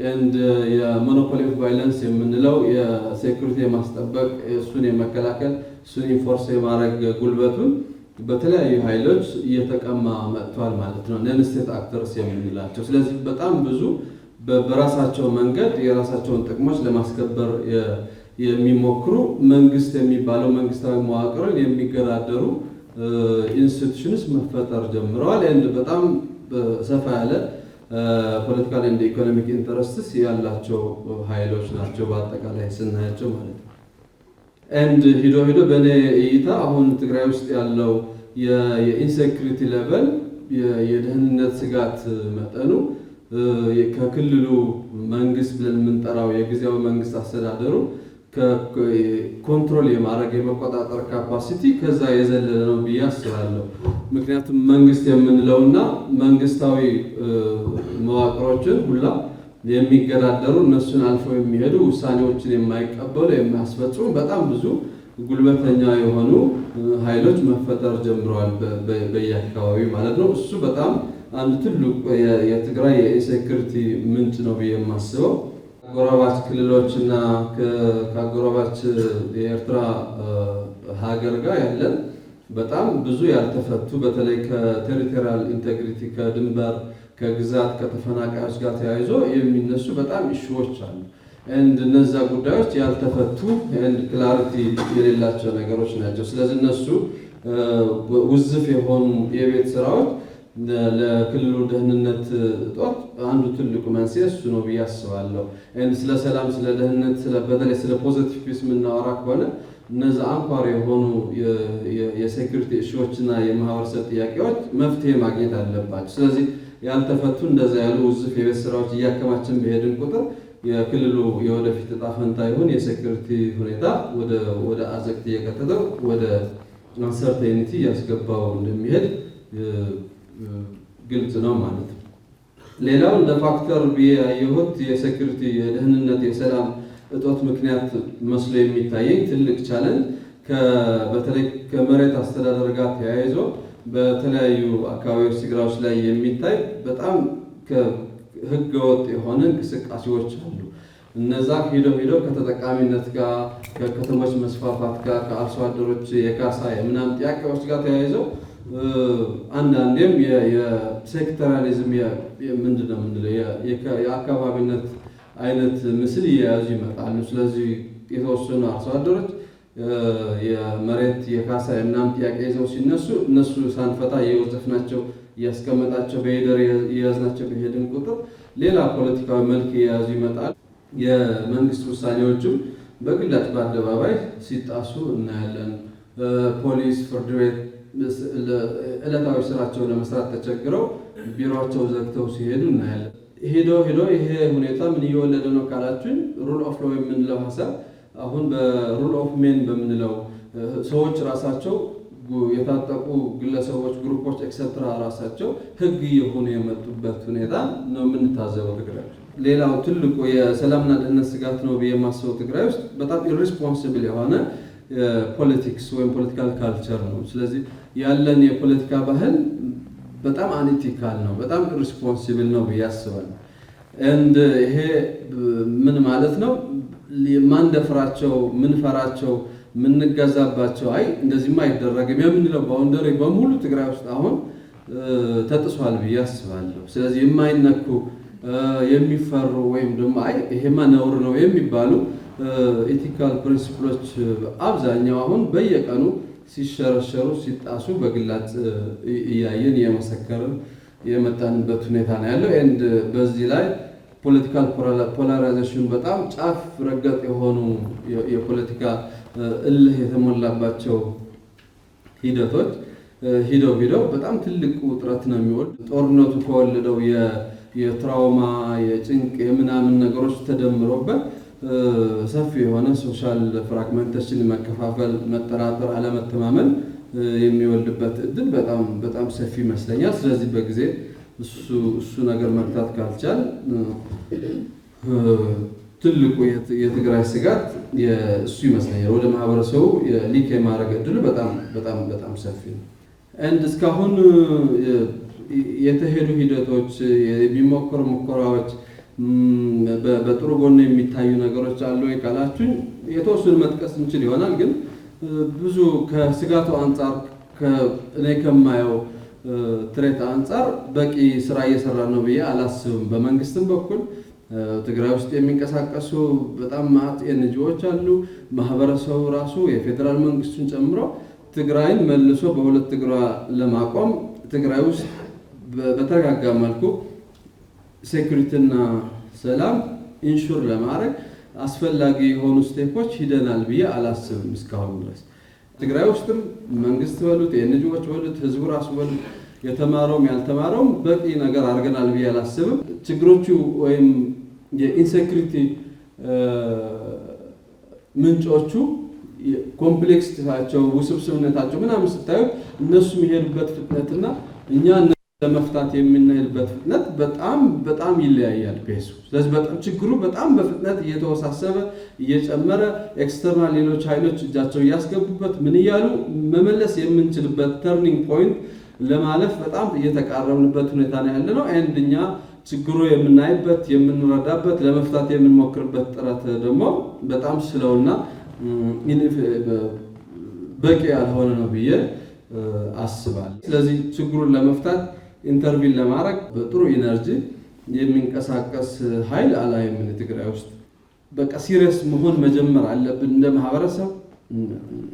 and የሞኖፖሊ ኦፍ ቫይለንስ የምንለው የሴኩሪቲ የማስጠበቅ እሱን የመከላከል እሱን ኢንፎርስ የማድረግ ጉልበቱን በተለያዩ ኃይሎች እየተቀማ መጥቷል ማለት ነው፣ ነን ስቴት አክተርስ የምንላቸው። ስለዚህ በጣም ብዙ በራሳቸው መንገድ የራሳቸውን ጥቅሞች ለማስከበር የሚሞክሩ መንግስት የሚባለው መንግስታዊ መዋቅርን የሚገዳደሩ ኢንስቲትዩሽንስ መፈጠር ጀምረዋል። and በጣም ሰፋ ያለ ፖለቲካል ኤንድ ኢኮኖሚክ ኢንተረስትስ ያላቸው ኃይሎች ናቸው በአጠቃላይ ስናያቸው ማለት ነው። and ሂዶ በእኔ እይታ አሁን ትግራይ ውስጥ ያለው የኢንሴኩሪቲ ሌቨል የደህንነት ስጋት መጠኑ ከክልሉ መንግስት ብለን የምንጠራው የጊዜያዊ መንግስት አስተዳደሩ ኮንትሮል የማድረግ የመቆጣጠር ካፓሲቲ ከዛ የዘለለ ነው ብዬ አስባለሁ። ምክንያቱም መንግስት የምንለውና መንግስታዊ መዋቅሮችን ሁላ የሚገዳደሩ እነሱን አልፈው የሚሄዱ ውሳኔዎችን የማይቀበሉ የማያስፈጽሙ በጣም ብዙ ጉልበተኛ የሆኑ ኃይሎች መፈጠር ጀምረዋል በየአካባቢው ማለት ነው። እሱ በጣም አንድ ትልቅ የትግራይ የኢንሴኩሪቲ ምንጭ ነው ብዬ የማስበው። ከጎረባች ክልሎችና ከጎረባች የኤርትራ ሀገር ጋር ያለን በጣም ብዙ ያልተፈቱ በተለይ ከቴሪቶሪያል ኢንቴግሪቲ ከድንበር ከግዛት ከተፈናቃዮች ጋር ተያይዞ የሚነሱ በጣም ኢሹዎች አሉ። and እነዛ ጉዳዮች ያልተፈቱ and ክላሪቲ የሌላቸው ነገሮች ናቸው። ስለዚህ እነሱ ውዝፍ የሆኑ የቤት ስራዎች ለክልሉ ደህንነት እጦት አንዱ ትልቁ መንስኤ እሱ ነው ብዬ አስባለሁ። and ስለ ሰላም ስለ ደህንነት በተለይ ስለ ፖዚቲቭ ፒስ የምናወራ ከሆነ እነዛ አንኳር የሆኑ የሴኩሪቲ ኢሹዎችና የማህበረሰብ ጥያቄዎች መፍትሄ ማግኘት አለባቸው። ስለዚህ ያልተፈቱ እንደዛ ያሉ ውዝፍ የቤት ስራዎች እያከማችን በሄድን ቁጥር የክልሉ የወደፊት ዕጣ ፈንታ ይሁን የሴኩሪቲ ሁኔታ ወደ አዘቅት እየከተተው ወደ አንሰርቴኒቲ ያስገባው እንደሚሄድ ግልጽ ነው ማለት ነው። ሌላው እንደ ፋክተር ብዬ ያየሁት የሴኩሪቲ የደህንነት የሰላም እጦት ምክንያት መስሎ የሚታየኝ ትልቅ ቻለንጅ በተለይ ከመሬት አስተዳደር ጋር ተያይዞ በተለያዩ አካባቢዎች ትግራዮች ላይ የሚታይ በጣም ህገ ወጥ የሆነ እንቅስቃሴዎች አሉ። እነዛ ሂደው ከተጠቃሚነት ጋር ከከተሞች መስፋፋት ጋር ከአርሶ አደሮች የካሳ የምናምን ጥያቄዎች ጋር ተያይዘው አንዳንዴም የሴክተራሊዝም ምንድነው የምንለው የአካባቢነት አይነት ምስል እየያዙ ይመጣሉ። ስለዚህ የተወሰኑ አርሶ አደሮች የመሬት የካሳ የምናምን ጥያቄ ይዘው ሲነሱ እነሱ ሳንፈታ እየወዘፍናቸው እያስቀመጣቸው በሄደር እየያዝናቸው በሄድን ቁጥር ሌላ ፖለቲካዊ መልክ እየያዙ ይመጣል። የመንግስት ውሳኔዎችም በግላጭ በአደባባይ ሲጣሱ እናያለን። ፖሊስ፣ ፍርድ ቤት ዕለታዊ ስራቸውን ለመስራት ተቸግረው ቢሮቸው ዘግተው ሲሄዱ እናያለን። ሄዶ ይሄ ሁኔታ ምን እየወለደ ነው ካላችሁኝ ሩል ኦፍ ሎው የምንለው ሀሳብ አሁን በሩል ኦፍ ሜን በምንለው ሰዎች ራሳቸው የታጠቁ ግለሰቦች ግሩፖች ኤክሰትራ ራሳቸው ህግ የሆነ የመጡበት ሁኔታ ነው የምንታዘበው ትግራይ። ሌላው ትልቁ የሰላምና ደህንነት ስጋት ነው በየማሰው ትግራይ ውስጥ በጣም ኢሪስፖንሲብል የሆነ ፖለቲክስ ወይም ፖለቲካል ካልቸር ነው። ስለዚህ ያለን የፖለቲካ ባህል በጣም አንኢቲካል ነው፣ በጣም ኢሪስፖንሲብል ነው ብያስባለሁ። እንድ ይሄ ምን ማለት ነው? ማንደፍራቸው ምንፈራቸው ምንገዛባቸው አይ እንደዚህማ አይደረግም የምንለው ባውንደሪ በሙሉ ትግራይ ውስጥ አሁን ተጥሷል ብያስባለሁ። ስለዚህ የማይነኩ የሚፈሩ ወይም ደግሞ አይ ይሄማ ነውር ነው የሚባሉ ኤቲካል ፕሪንሲፕሎች አብዛኛው አሁን በየቀኑ ሲሸረሸሩ ሲጣሱ በግላጭ እያየን የመሰከርን የመጣንበት ሁኔታ ነው ያለው። ኤንድ በዚህ ላይ ፖለቲካል ፖላራይዜሽን በጣም ጫፍ ረገጥ የሆኑ የፖለቲካ እልህ የተሞላባቸው ሂደቶች ሂደው በጣም ትልቅ ውጥረት ነው የሚወልድ። ጦርነቱ ከወለደው የትራውማ የጭንቅ የምናምን ነገሮች ተደምሮበት ሰፊ የሆነ ሶሻል ፍራግመንቴሽን፣ መከፋፈል፣ መጠራጠር፣ አለመተማመን የሚወልድበት እድል በጣም ሰፊ ይመስለኛል። ስለዚህ በጊዜ እሱ ነገር መፍታት ካልቻል ትልቁ የትግራይ ስጋት እሱ ይመስለኛል። ወደ ማህበረሰቡ ሊክ የማድረግ እድሉ በጣም ሰፊ ነው። አንድ እስካሁን የተሄዱ ሂደቶች የሚሞከሩ ሙከራዎች በጥሩ ጎን የሚታዩ ነገሮች አሉ ወይ ካላችሁኝ የተወሰኑ መጥቀስ እንችል ይሆናል። ግን ብዙ ከስጋቱ አንጻር እኔ ከማየው ትሬት አንጻር በቂ ስራ እየሰራ ነው ብዬ አላስብም። በመንግስትም በኩል ትግራይ ውስጥ የሚንቀሳቀሱ በጣም ማት ኤንጂኦዎች አሉ። ማህበረሰቡ ራሱ የፌደራል መንግስቱን ጨምሮ ትግራይን መልሶ በሁለት እግሯ ለማቆም ትግራይ ውስጥ በተረጋጋ መልኩ ሴኩሪቲና ሰላም ኢንሹር ለማድረግ አስፈላጊ የሆኑ ስቴፖች ሂደናል ብዬ አላስብም እስካሁን ድረስ። ትግራይ ውስጥም መንግስት በሉት የኤንጂኦዎች በሉት ህዝቡ ራሱ በሉት የተማረውም ያልተማረውም በቂ ነገር አድርገናል ብዬ አላስብም። ችግሮቹ ወይም የኢንሴኩሪቲ ምንጮቹ ኮምፕሌክስነታቸው ውስብስብነታቸው ምናምን ስታዩ እነሱ የሚሄዱበት ፍጥነትና እኛ ለመፍታት የምንሄድበት ፍጥነት በጣም ይለያያል ፔሱ። ስለዚህ በጣም ችግሩ በጣም በፍጥነት እየተወሳሰበ እየጨመረ ኤክስተርናል ሌሎች ኃይሎች እጃቸው እያስገቡበት ምን እያሉ መመለስ የምንችልበት ተርኒንግ ፖይንት ለማለፍ በጣም እየተቃረብንበት ሁኔታ ነው ያለነው። አንደኛ ችግሩ የምናይበት የምንረዳበት ለመፍታት የምንሞክርበት ጥረት ደግሞ በጣም ስለውና በቂ ያልሆነ ነው ብዬ አስባለሁ። ስለዚህ ችግሩን ለመፍታት ኢንተርቪን ለማድረግ በጥሩ ኢነርጂ የሚንቀሳቀስ ኃይል አላይም ትግራይ ውስጥ። በቃ ሲሪየስ መሆን መጀመር አለብን እንደ ማህበረሰብ፣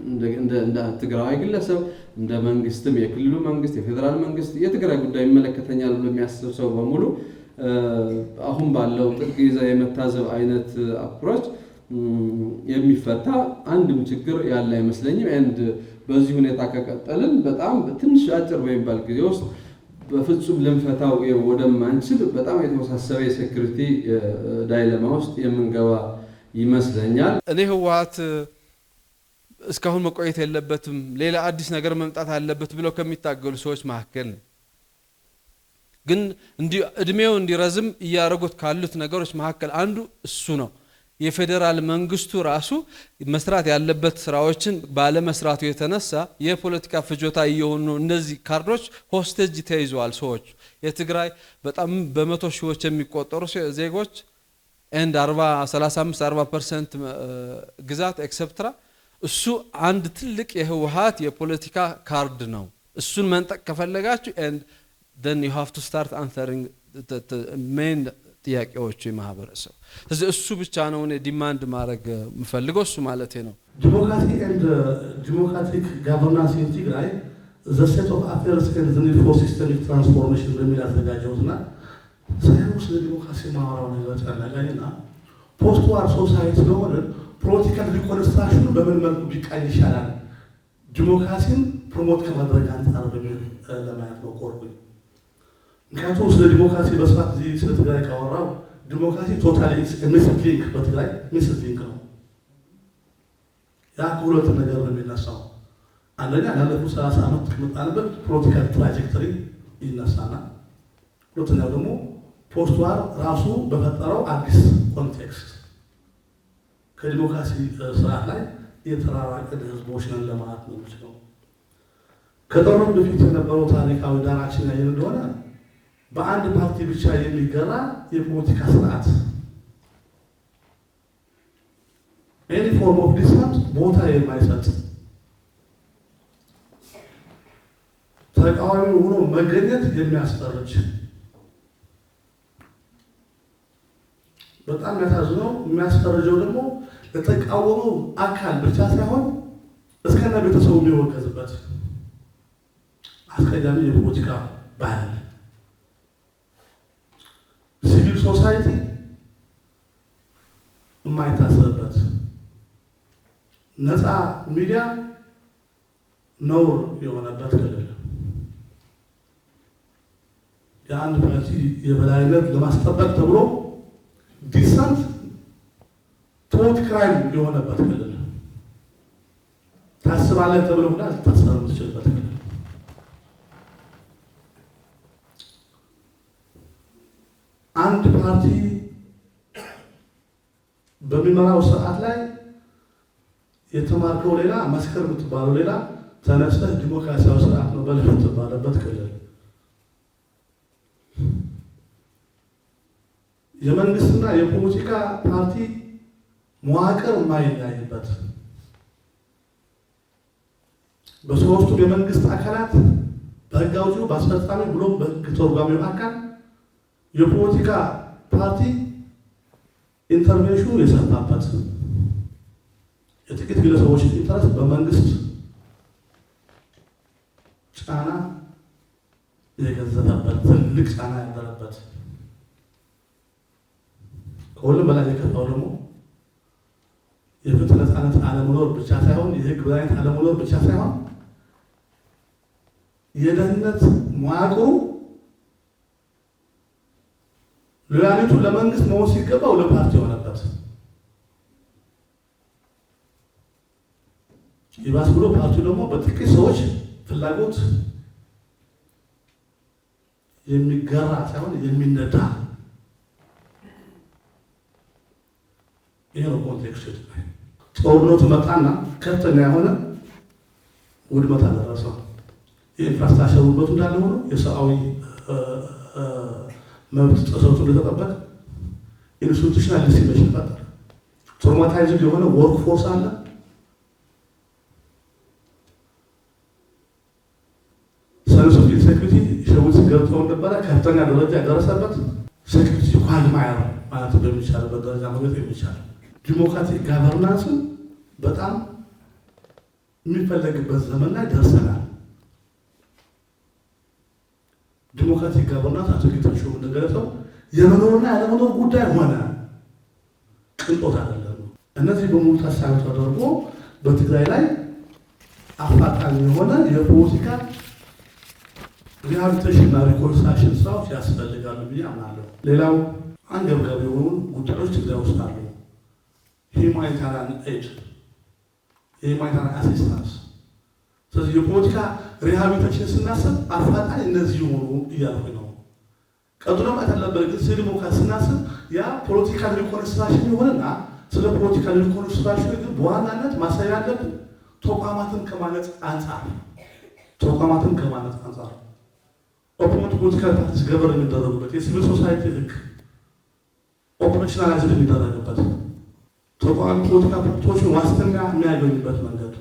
እንደ ትግራዊ ግለሰብ፣ እንደ መንግስትም የክልሉ መንግስት የፌደራል መንግስት የትግራይ ጉዳይ ይመለከተኛል ብሎ የሚያስብ ሰው በሙሉ አሁን ባለው ጥግ ይዘ የመታዘብ አይነት አፕሮች የሚፈታ አንድም ችግር ያለ አይመስለኝም። አንድ በዚህ ሁኔታ ከቀጠልን በጣም ትንሽ አጭር በሚባል ጊዜ ውስጥ በፍጹም ልንፈታው ወደማንችል በጣም የተወሳሰበ የሴኩሪቲ ዳይለማ ውስጥ የምንገባ ይመስለኛል። እኔ ህወሓት እስካሁን መቆየት የለበትም ሌላ አዲስ ነገር መምጣት አለበት ብለው ከሚታገሉ ሰዎች መካከል ነው። ግን እድሜው እንዲረዝም እያደረጉት ካሉት ነገሮች መካከል አንዱ እሱ ነው። የፌደራል መንግስቱ ራሱ መስራት ያለበት ስራዎችን ባለመስራቱ የተነሳ የፖለቲካ ፍጆታ እየሆኑ እነዚህ ካርዶች ሆስቴጅ ተይዘዋል። ሰዎች የትግራይ በጣም በመቶ ሺዎች የሚቆጠሩ ዜጎች and 35-40% ግዛት ኤክሰፕትራ እሱ አንድ ትልቅ የህወሓት የፖለቲካ ካርድ ነው። እሱን መንጠቅ ከፈለጋችሁ and then you have to start answering the main ጥያቄዎች የማህበረሰብ። ስለዚህ እሱ ብቻ ነው እኔ ዲማንድ ማድረግ የምፈልገው እሱ ማለት ነው። ዲሞክራቲክ ጋቨርናንስ ኢን ትግራይ the set of affairs and the need for systemic transformation በሚል አዘጋጀውና ሳይንስ ለዲሞክራሲ ማወራው ነገር ጨነቀኝና ፖስት ዋር ሶሳይቲ ስለሆነ ፖለቲካል ሪኮንስትራክሽን በምን መልኩ ቢቃኝ ይሻላል ዲሞክራሲን ፕሮሞት ከማድረግ አንጻር በሚል ለማየት ነው ቆርኩኝ። ምክንያቱም ስለ ዲሞክራሲ በስፋት እዚህ ስለ ትግራይ ካወራው ዲሞክራሲ ቶታሊ ሚስድ ሊንክ በትግራይ ሚስድ ሊንክ ነው። ያ ከሁለት ነገር ነው የሚነሳው። አንደኛ ላለፉት 30 ዓመት ከመጣንበት ፖለቲካል ትራጀክተሪ ይነሳና፣ ሁለተኛው ደግሞ ፖስት ዋር ራሱ በፈጠረው አዲስ ኮንቴክስት ከዲሞክራሲ ስርዓት ላይ የተራራቅን ህዝቦች ነን ለማለት ነው የሚችለው። ከጦርነቱ በፊት የነበረው ታሪካዊ ዳራችን ያየን እንደሆነ በአንድ ፓርቲ ብቻ የሚገራ የፖለቲካ ስርዓት ኤኒ ፎርም ኦፍ ዲሰንት ቦታ የማይሰጥ ተቃዋሚ ሆኖ መገኘት የሚያስፈርጅ በጣም ያሳዝነው የሚያስፈርጀው ደግሞ ለተቃወመው አካል ብቻ ሳይሆን እስከነ ቤተሰቡ የሚወገዝበት አስቀያሚ የፖለቲካ ባህል፣ ሲቪል ሶሳይቲ የማይታሰብበት፣ ነፃ ሚዲያ ነውር የሆነበት ክልል፣ የአንድ ፓርቲ የበላይነት ለማስጠበቅ ተብሎ ዲሰንት ቶት ክራይም የሆነበት ክልል፣ ታስባለህ ተብሎ ሁላ ልታሰር የምትችልበት ክልል፣ አንድ ፓርቲ በሚመራው ስርዓት ላይ የተማርከው ሌላ፣ መስከር የምትባለው ሌላ፣ ተነስተህ ዲሞክራሲያዊ ስርዓት ነው በልህ የምትባለበት ክልል፣ የመንግስትና የፖለቲካ ፓርቲ መዋቅር የማይለያይበት፣ በሶስቱ የመንግስት አካላት በህግ አውጪው፣ በአስፈጻሚ ብሎም በህግ ተርጓሚው አካል የፖለቲካ ፓርቲ ኢንተርቬንሽኑ የሰፋበት፣ የጥቂት ግለሰቦች ኢንተረስት በመንግስት ጫና የገዘፈበት፣ ትልቅ ጫና ያደረበት፣ ከሁሉም በላይ የከፋው ደግሞ የፍትህ ነፃነት አለመኖር ብቻ ሳይሆን የህግ በላይነት አለመኖር ብቻ ሳይሆን የደህንነት መዋቅሩ ሎያሊቱ ለመንግስት መሆን ሲገባው ለፓርቲ የሆነበት፣ ይባስ ብሎ ፓርቲው ደግሞ በጥቂት ሰዎች ፍላጎት የሚገራ ሳይሆን የሚነዳ፣ ይሄ ነው ኮንቴክስት። ጦርነቱ መጣና ከፍተኛ የሆነ ውድመት አደረሰው። የኢንፍራስትራክቸር ውድመቱ እንዳለ ሆኖ የሰብአዊ መብት ጥሰቱ እንደተጠበቀ ኢንስቲቱሽናል ዲሲፕሊን ፈጠረ። ትራውማታይዝድ የሆነ ወርክ ፎርስ አለ። ሰንስ ኦፍ ኢንሴኩሪቲ ሸውት ገብተው ነበረ። ከፍተኛ ደረጃ የደረሰበት ሴኩሪቲ ኳልማየር ማለት በሚቻልበት ደረጃ መግለጽ የሚቻል ዲሞክራቲክ ጋቨርናንስን በጣም የሚፈለግበት ዘመን ላይ ደርሰናል። ዲሞክራቲክ ጋቨርናንስ አቶ ጌታቸው እንደገለጸው የመኖርና ያለመኖር ጉዳይ ሆነ፣ ቅንጦት አይደለም። እነዚህ በሙሉ ታሳቢ ተደርጎ በትግራይ ላይ አፋጣኝ የሆነ የፖለቲካ ሪሃቢሊቴሽንና ሪኮንስትራክሽን ስራዎች ያስፈልጋሉ ብዬ አምናለሁ። ሌላው አንገብጋቢ የሆኑ ጉዳዮች ትግራይ ውስጥ አሉ። ሂውማኒታሪያን ኤድ፣ የሂውማኒታሪያን አሲስታንስ። ስለዚህ የፖለቲካ ሪሃቢሊቴሽን ስናስብ አፋጣኝ እነዚህ የሆኑ እያልኩኝ ነው። ቀጥሎ ማለት ያለበት ግን ስለ ዲሞክራሲ ስናስብ ያ ፖለቲካል ሪኮንስትራክሽን የሆነና ስለ ፖለቲካል ሪኮንስትራክሽን ግን በዋናነት ማሳያ ያለብን ተቋማትን ከማነጽ አንጻር ኦፕን ፖለቲካል ፓርቲስ ገበር የሚደረጉበት፣ የሲቪል ሶሳይቲ ህግ ኦፕሬሽናላይዝድ የሚደረግበት፣ ተቋሚ ፖለቲካ ፓርቲዎችን ዋስትና የሚያገኙበት መንገድ፣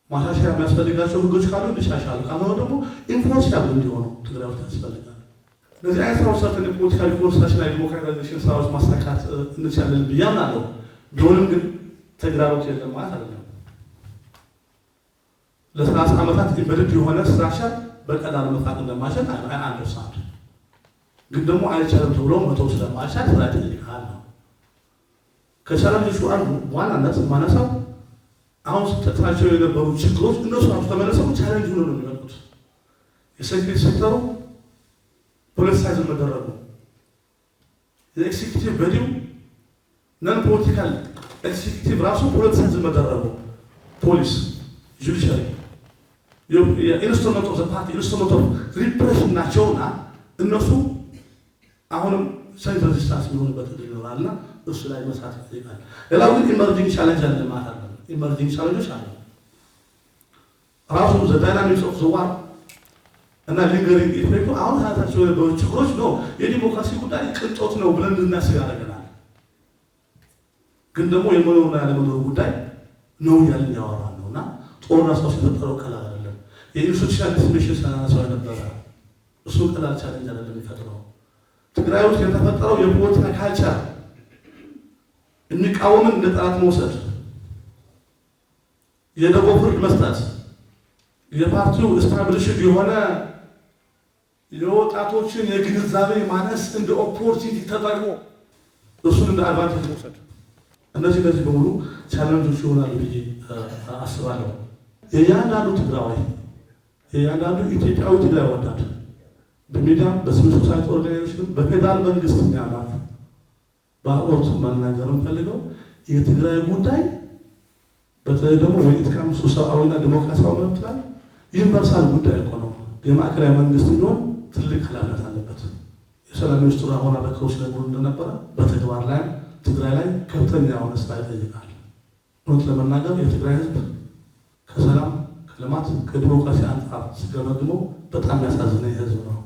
ማሻሻያ የሚያስፈልጋቸው ህጎች ካሉ እንዲሻሻሉ፣ ካልሆነ ደግሞ ኢንፎርሲያብል እንዲሆኑ ትግራይ ውስጥ ያስፈልጋል። እነዚህ አይነት ስራዎች ሰርተን የፖለቲካ ሪኮንስትራክሽንና ዲሞክራታይዜሽን ስራዎች ማሳካት እንችላለን ብዬ አምናለሁ። ቢሆንም ግን ተግዳሮት የለም ማለት አይደለም። ለ30 ዓመታት ኢምበድድ የሆነ ስትራክቸር በቀላሉ መፋቅ እንደማይችል አንደርስታንድ፣ ግን ደግሞ አይቻልም ተብሎ መተው ስለማይቻል ስራ ይጠይቃል ነው። ከቻለንጆቹ አንዱ በዋናነት ማነሳው አሁን ተጠቅሳቸው የነበሩ ችግሮች እነሱ ራሱ ተመለሰው ቻለንጅ ሆኖ ነው የሚመጡት። የሴኩሪቲ ሴክተሩ ፖለቲሳይዝ መደረጉ፣ የኤክሲኪዩቲቭ በዲው ነን ፖለቲካል ኤክሲኪዩቲቭ ራሱ ፖለቲሳይዝ መደረጉ፣ ፖሊስ፣ ጁዲሻሪ የኢንስትሩመንት ኦፍ ዘ ፓርቲ ኢንስትሩመንት ኦፍ ሪፕሬሽን ናቸውና እነሱ አሁንም ሳይንስ ሬዚስታንስ የሚሆንበት እድል ይኖራልና እሱ ላይ መስራት ይጠይቃል። ሌላው ግን ኢመርጂንግ ቻሌንጅ አለ ማለት አለ። ኢመርጂንግ ቻሌንጆች አሉ። ራሱ ዘ ዳይናሚክስ ኦፍ ዘ ዋር እና ሊንገሪንግ ኢፌክቱ አሁን ሀያታቸው የነበሩ ችግሮች ነው። የዲሞክራሲ ጉዳይ ቅንጦት ነው ብለን እንድናስብ ያደርገናል። ግን ደግሞ የመኖርና ያለመኖር ጉዳይ ነው እያልን ያወራል ነው እና ጦርነት ሰው ሲፈጠረው ቀላል አይደለም። የኢንስቲቱሽናል ዲስሚሽን ሳናነሳው የነበረ እሱ ቀላል ቻሌንጅ አይደለም የሚፈጥረው። ትግራይ ውስጥ የተፈጠረው የፖለቲካ ካልቸር የሚቃወምን እንደ ጠላት መውሰድ፣ የደቦ ፍርድ መስጠት፣ የፓርቲው ስታብሊሽድ የሆነ የወጣቶችን የግንዛቤ ማነስ እንደ ኦፖርቹኒቲ ተጠቅሞ እሱን እንደ አድቫንቴጅ መውሰድ፣ እነዚህ በሙሉ ቻሌንጆች ይሆናሉ ብዬ አስባለሁ። የእያንዳንዱ ትግራዋይ የእያንዳንዱ ኢትዮጵያዊ ትግራይ ወዳድ በሚዲያም በሲቪል ሶሳይቲ ኦርጋናይዜሽን በፌዴራል መንግስት የሚያማት በአቆርቱ መናገር የምፈልገው የትግራይ ጉዳይ በተለይ ደግሞ ወይት ካምሱ ሰብአዊና ዲሞክራሲያዊ መብት ላይ ዩኒቨርሳል ጉዳይ እኮ ነው። የማዕከላዊ መንግስት ቢሆን ትልቅ ኃላፊነት አለበት። የሰላም ሚኒስትሩ አሁን አበክረው ሲነግሩ እንደነበረ በተግባር ላይ ትግራይ ላይ ከፍተኛ የሆነ ስራ ይጠይቃል። እውነት ለመናገር የትግራይ ህዝብ ከሰላም ከልማት ከዲሞክራሲ አንጻር ሲገመግመው በጣም ያሳዝነኝ ህዝብ ነው።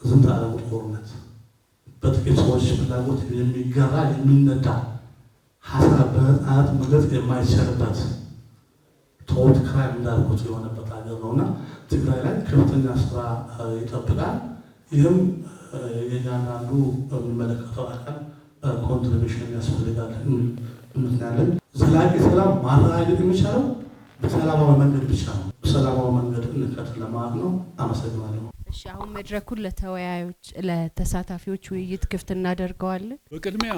ዝንተ ዓለሙ ጦርነት በጥቂት ሰዎች ፍላጎት የሚገራ የሚነዳ ሀሳብ በህፃናት መግለጽ የማይቻልበት ቶት ክራይም እንዳልኩት የሆነበት ሀገር ነውና ትግራይ ላይ ከፍተኛ ስራ ይጠብቃል። ይህም የእያንዳንዱ የሚመለከተው አካል ኮንትሪቢሽን ያስፈልጋል እንላለን። ዘላቂ ሰላም ማረጋገጥ የሚቻለው በሰላማዊ መንገድ ብቻ ነው። በሰላማዊ መንገድ እንቀጥል ለማለት ነው። አመሰግናለሁ። እሺ፣ አሁን መድረኩን ለተሳታፊዎች ውይይት ክፍት እናደርገዋለን። በቅድሚያ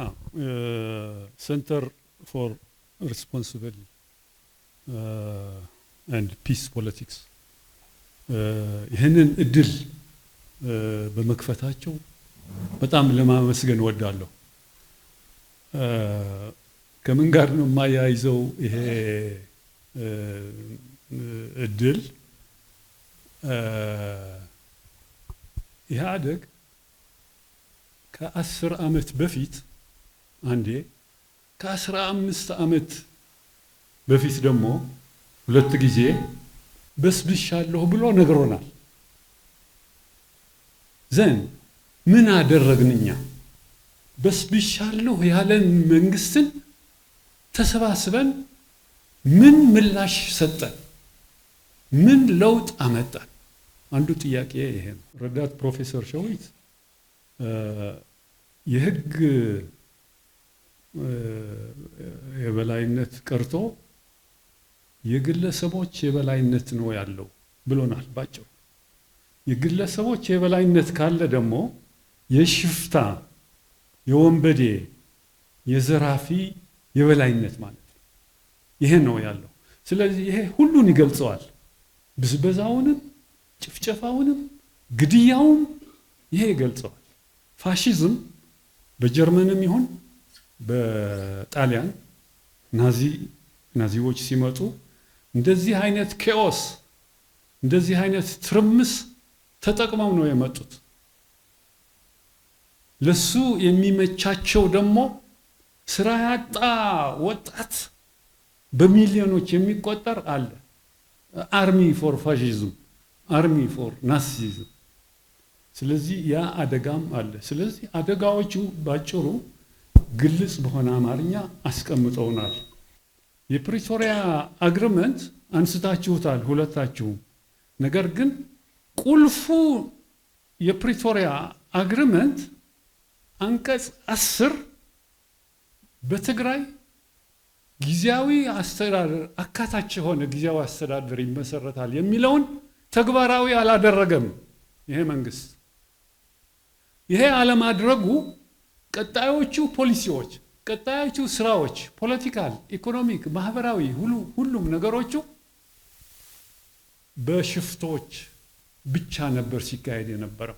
ሴንተር ፎር ሪስፖንሲብል ኤንድ ፒስ ፖለቲክስ ይህንን እድል በመክፈታቸው በጣም ለማመስገን ወዳለሁ። ከምን ጋር ነው የማያይዘው ይሄ እድል? ኢህአዴግ ከ10 ዓመት በፊት አንዴ ከ15 ዓመት በፊት ደግሞ 2 ጊዜ በስብሻለሁ ብሎ ነግሮናል። ዘን ምን አደረግን እኛ? በስብሻለሁ ያለን መንግስትን ተሰባስበን ምን ምላሽ ሰጠን? ምን ለውጥ አመጣን? አንዱ ጥያቄ ይሄ ነው። ረዳት ፕሮፌሰር ሸዊት የህግ የበላይነት ቀርቶ የግለሰቦች የበላይነት ነው ያለው ብሎናል ባጭሩ። የግለሰቦች የበላይነት ካለ ደግሞ የሽፍታ የወንበዴ የዘራፊ የበላይነት ማለት ነው። ይሄ ነው ያለው። ስለዚህ ይሄ ሁሉን ይገልጸዋል። ብዝበዛውንም ጭፍጨፋውንም ግድያውም ይሄ ይገልጸዋል። ፋሺዝም በጀርመንም ይሁን በጣሊያን ናዚዎች ሲመጡ እንደዚህ አይነት ኬኦስ እንደዚህ አይነት ትርምስ ተጠቅመው ነው የመጡት። ለሱ የሚመቻቸው ደግሞ ስራ ያጣ ወጣት በሚሊዮኖች የሚቆጠር አለ። አርሚ ፎር ፋሺዝም፣ አርሚ ፎር ናዚዝም። ስለዚህ ያ አደጋም አለ። ስለዚህ አደጋዎቹ ባጭሩ ግልጽ በሆነ አማርኛ አስቀምጠውናል። የፕሪቶሪያ አግሪመንት አንስታችሁታል ሁለታችሁም። ነገር ግን ቁልፉ የፕሪቶሪያ አግሪመንት አንቀጽ 10 በትግራይ ጊዜያዊ አስተዳደር አካታች የሆነ ጊዜያዊ አስተዳደር ይመሰረታል የሚለውን ተግባራዊ አላደረገም ይሄ መንግስት። ይሄ አለማድረጉ ቀጣዮቹ ፖሊሲዎች፣ ቀጣዮቹ ስራዎች፣ ፖለቲካል፣ ኢኮኖሚክ፣ ማህበራዊ ሁሉም ነገሮቹ በሽፍቶች ብቻ ነበር ሲካሄድ የነበረው።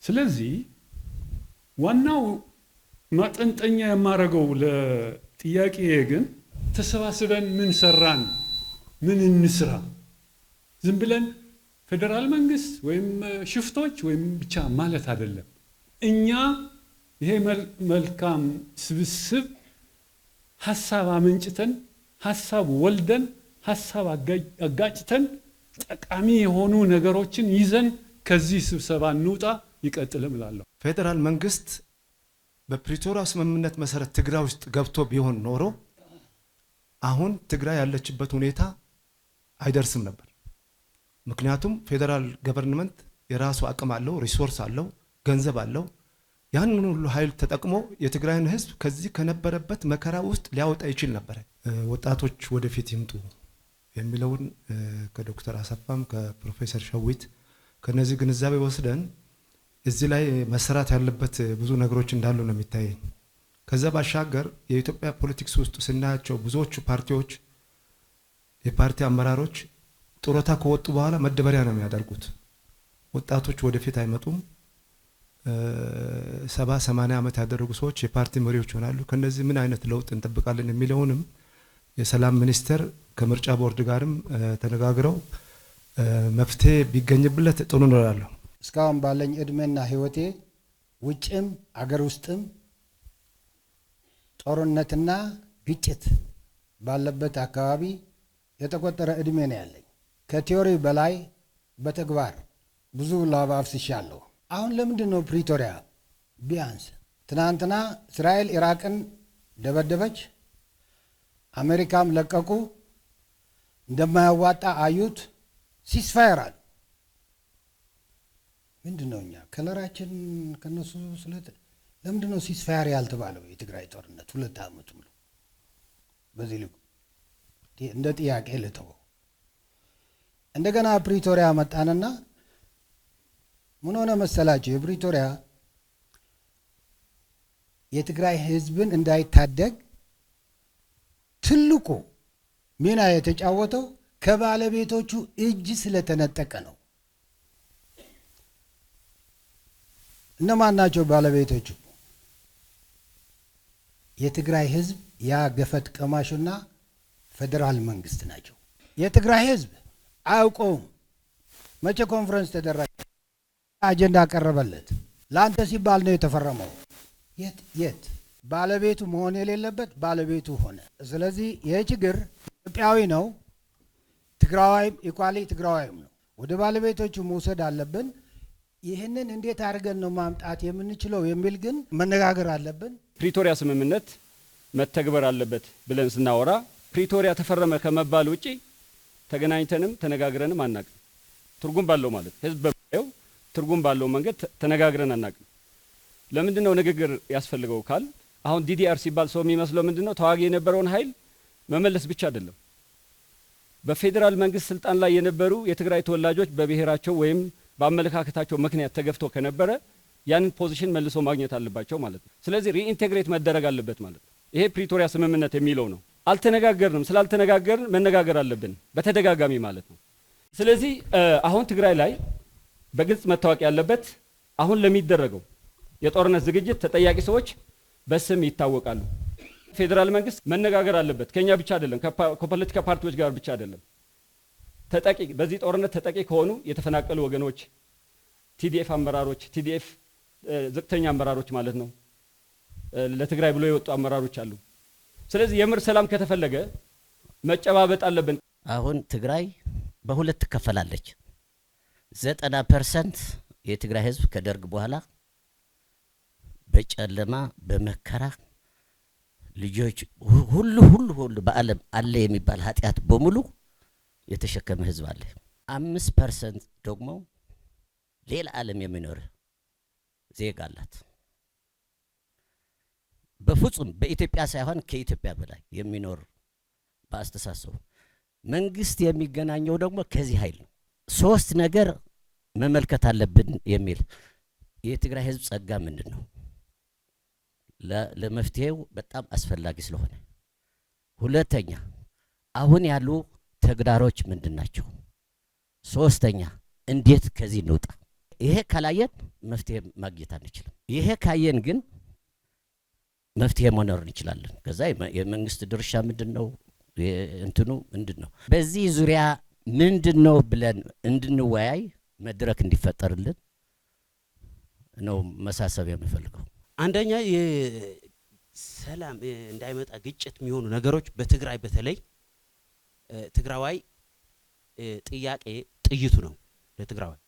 ስለዚህ ዋናው ማጠንጠኛ የማረገው ለጥያቄ ግን ተሰባስበን ምን ሰራን፣ ምን እንስራ፣ ዝም ብለን ፌደራል መንግስት ወይም ሽፍቶች ወይም ብቻ ማለት አይደለም። እኛ ይሄ መልካም ስብስብ ሐሳብ አመንጭተን ሐሳብ ወልደን ሐሳብ አጋጭተን ጠቃሚ የሆኑ ነገሮችን ይዘን ከዚህ ስብሰባ እንውጣ፣ ይቀጥልም እላለሁ። ፌደራል መንግስት በፕሪቶሪያ ስምምነት መሰረት ትግራይ ውስጥ ገብቶ ቢሆን ኖሮ አሁን ትግራይ ያለችበት ሁኔታ አይደርስም ነበር። ምክንያቱም ፌደራል ገቨርንመንት የራሱ አቅም አለው፣ ሪሶርስ አለው፣ ገንዘብ አለው። ያንን ሁሉ ኃይል ተጠቅሞ የትግራይን ህዝብ ከዚህ ከነበረበት መከራ ውስጥ ሊያወጣ ይችል ነበር። ወጣቶች ወደፊት ይምጡ የሚለውን ከዶክተር አሰፋም ከፕሮፌሰር ሸዊት ከነዚህ ግንዛቤ ወስደን እዚህ ላይ መሰራት ያለበት ብዙ ነገሮች እንዳሉ ነው የሚታየኝ። ከዛ ባሻገር የኢትዮጵያ ፖለቲክስ ውስጥ ስናያቸው ብዙዎቹ ፓርቲዎች የፓርቲ አመራሮች ጡረታ ከወጡ በኋላ መደበሪያ ነው የሚያደርጉት። ወጣቶች ወደፊት አይመጡም። 70-80 ዓመት ያደረጉ ሰዎች የፓርቲ መሪዎች ይሆናሉ። ከነዚህ ምን አይነት ለውጥ እንጠብቃለን የሚለውንም የሰላም ሚኒስቴር ከምርጫ ቦርድ ጋርም ተነጋግረው መፍትሄ ቢገኝብለት ጥሩ ነው እላለሁ። እስካሁን ባለኝ እድሜና ህይወቴ ውጭም አገር ውስጥም ጦርነትና ግጭት ባለበት አካባቢ የተቆጠረ እድሜ ነው ያለኝ። ከቲዮሪ በላይ በተግባር ብዙ ላብ አፍስሻለሁ። አሁን ለምንድን ነው ፕሪቶሪያ ቢያንስ ትናንትና እስራኤል ኢራቅን ደበደበች፣ አሜሪካም ለቀቁ፣ እንደማያዋጣ አዩት፣ ሲስፋየር አሉ። ምንድን ነው እኛ ከለራችን ከነሱ ስለት ለምንድን ነው ሲስፋየር ያልተባለው? የትግራይ ጦርነት 2 ዓመት ሙሉ በዚህ ልኩ እንደ ጥያቄ ልተወው። እንደገና ፕሪቶሪያ መጣንና ምን ሆነ መሰላችሁ? የፕሪቶሪያ የትግራይ ህዝብን እንዳይታደግ ትልቁ ሚና የተጫወተው ከባለቤቶቹ እጅ ስለተነጠቀ ነው። እነማን ናቸው ባለቤቶቹ? የትግራይ ህዝብ ያ ገፈት ቀማሹና ፌደራል መንግስት ናቸው። የትግራይ ህዝብ አያውቀውም። መቼ ኮንፈረንስ ተደረገ? አጀንዳ ቀረበለት። ለአንተ ሲባል ነው የተፈረመው። የት ባለቤቱ መሆን የሌለበት ባለቤቱ ሆነ። ስለዚህ ይህ ችግር ኢትዮጵያዊ ነው፣ ትግራዋይም ኢኳሊ ትግራዋይም ነው። ወደ ባለቤቶቹ መውሰድ አለብን። ይህንን እንዴት አድርገን ነው ማምጣት የምንችለው የሚል ግን መነጋገር አለብን። ፕሪቶሪያ ስምምነት መተግበር አለበት ብለን ስናወራ ፕሪቶሪያ ተፈረመ ከመባል ውጪ ተገናኝተንም ተነጋግረንም አናቅም። ትርጉም ባለው ማለት ህዝብ በሚያየው ትርጉም ባለው መንገድ ተነጋግረን አናቅም። ለምንድነው ንግግር ያስፈልገው ካል አሁን ዲዲአር ሲባል ሰው የሚመስለው ምንድነው ተዋጊ የነበረውን ኃይል መመለስ ብቻ አይደለም። በፌደራል መንግስት ስልጣን ላይ የነበሩ የትግራይ ተወላጆች በብሔራቸው ወይም በአመለካከታቸው ምክንያት ተገፍቶ ከነበረ ያንን ፖዚሽን መልሶ ማግኘት አለባቸው ማለት ነው። ስለዚህ ሪኢንቴግሬት መደረግ አለበት ማለት ነው። ይሄ ፕሪቶሪያ ስምምነት የሚለው ነው። አልተነጋገርንም። ስላልተነጋገርን መነጋገር አለብን በተደጋጋሚ ማለት ነው። ስለዚህ አሁን ትግራይ ላይ በግልጽ መታወቅ ያለበት አሁን ለሚደረገው የጦርነት ዝግጅት ተጠያቂ ሰዎች በስም ይታወቃሉ። ፌደራል መንግስት መነጋገር አለበት። ከኛ ብቻ አይደለም፣ ከፖለቲካ ፓርቲዎች ጋር ብቻ አይደለም። ተጠቂ በዚህ ጦርነት ተጠቂ ከሆኑ የተፈናቀሉ ወገኖች፣ ቲዲኤፍ አመራሮች፣ ቲዲኤፍ ዝቅተኛ አመራሮች ማለት ነው። ለትግራይ ብሎ የወጡ አመራሮች አሉ። ስለዚህ የምር ሰላም ከተፈለገ መጨባበጥ አለብን። አሁን ትግራይ በሁለት ትከፈላለች። 90% የትግራይ ህዝብ ከደርግ በኋላ በጨለማ በመከራ ልጆች ሁሉ በዓለም አለ የሚባል ኃጢአት በሙሉ የተሸከመ ህዝብ አለ። 5% ደግሞ ሌላ ዓለም የሚኖር ዜጋ አላት። በፍጹም በኢትዮጵያ ሳይሆን ከኢትዮጵያ በላይ የሚኖር በአስተሳሰቡ መንግስት የሚገናኘው ደግሞ ከዚህ ኃይል ነው። 3 ነገር መመልከት አለብን የሚል የትግራይ ህዝብ ጸጋ ምንድን ነው ለመፍትሄው በጣም አስፈላጊ ስለሆነ፣ ሁለተኛ አሁን ያሉ ተግዳሮች ምንድን ናቸው፣ ሶስተኛ እንዴት ከዚህ እንውጣ? ይሄ ካላየን መፍትሄ ማግኘት አንችልም። ይሄ ካየን ግን መፍትሄ መኖር እንችላለን። ከዛ የመንግስት ድርሻ ምንድነው? እንትኑ ምንድነው? በዚህ ዙሪያ ምንድነው ብለን እንድንወያይ መድረክ እንዲፈጠርልን ነው መሳሰብ የምፈልገው። አንደኛ የሰላም እንዳይመጣ ግጭት የሚሆኑ ነገሮች በትግራይ በተለይ ትግራዋይ ጥያቄ ጥይቱ ነው። ለትግራዋይ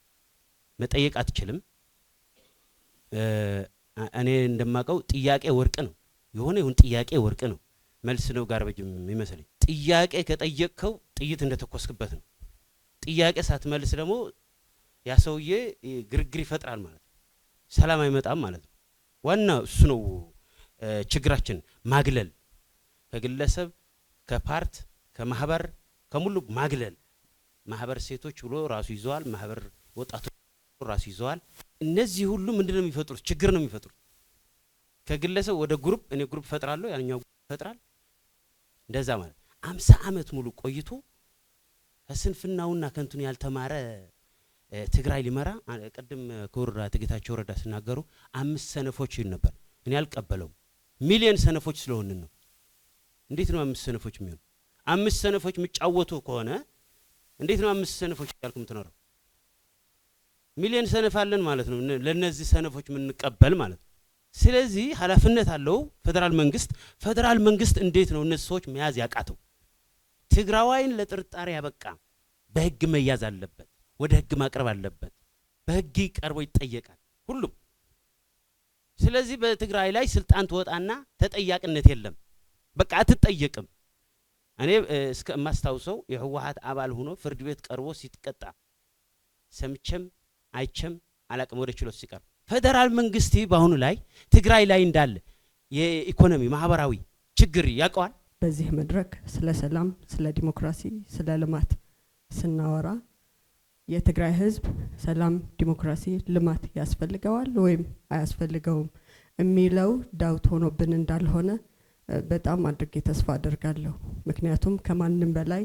መጠየቅ አትችልም። እኔ እንደማቀው ጥያቄ ወርቅ ነው። ይሁን ጥያቄ ወርቅ ነው። መልስ ነው ጋርበጅ የሚመስለኝ። ጥያቄ ከጠየቅከው ጥይት እንደተኮስክበት ነው። ጥያቄ ሳትመልስ ደግሞ ያ ሰውዬ ግርግር ይፈጥራል ማለት ነው። ሰላም አይመጣም ማለት ነው። ዋና እሱ ነው ችግራችን። ማግለል፣ ከግለሰብ ከፓርት ከማህበር ከሙሉ ማግለል። ማህበር ሴቶች ብሎ ራሱ ይዘዋል፣ ማህበር ወጣቶች ራሱ ይዘዋል። እነዚህ ሁሉ ምንድነው የሚፈጥሩት? ችግር ነው የሚፈጥሩት። ከግለሰብ ወደ ግሩፕ፣ እኔ ግሩፕ ፈጥራለሁ፣ ያኛው ይፈጥራል። እንደዛ ማለት 50 ዓመት ሙሉ ቆይቶ ከስንፍናውና ከንቱን ያልተማረ ትግራይ ሊመራ ቀደም ክቡር አቶ ጌታቸው ረዳ ሲናገሩ 5 ሰነፎች ይል ነበር። እኔ አልቀበለውም። ሚሊዮን ሰነፎች ስለሆነ ነው። እንዴት ነው 5 ሰነፎች የሚሆኑ? 5 ሰነፎች የሚጫወቱ ከሆነ እንዴት ነው 5 ሰነፎች ያልኩም ትኖረው? ሚሊዮን ሰነፍ አለን ማለት ነው። ለነዚህ ሰነፎች የምንቀበል ማለት ነው። ስለዚህ ኃላፊነት አለው ፌደራል መንግስት። ፌደራል መንግስት እንዴት ነው እነዚህ ሰዎች መያዝ ያቃተው? ትግራዋይን ለጥርጣሬ ያበቃ በህግ መያዝ አለበት። ወደ ህግ ማቅረብ አለበት። በህግ ቀርቦ ይጠየቃል ሁሉም። ስለዚህ በትግራይ ላይ ስልጣን ትወጣና ተጠያቂነት የለም። በቃ አትጠየቅም። እኔ እስከ ማስታውሰው የህወሓት አባል ሆኖ ፍርድ ቤት ቀርቦ ሲትቀጣ ሰምቼም አይቼም አላቅም። ወደ ችሎት ሲቀርብ ፌደራል መንግስት በአሁኑ ላይ ትግራይ ላይ እንዳለ የኢኮኖሚ ማህበራዊ ችግር ያውቀዋል። በዚህ መድረክ ስለ ሰላም፣ ስለ ዲሞክራሲ፣ ስለ ልማት ስናወራ የትግራይ ህዝብ ሰላም፣ ዲሞክራሲ፣ ልማት ያስፈልገዋል ወይም አያስፈልገውም የሚለው ዳውት ሆኖብን እንዳልሆነ በጣም አድርጌ ተስፋ አደርጋለሁ። ምክንያቱም ከማንም በላይ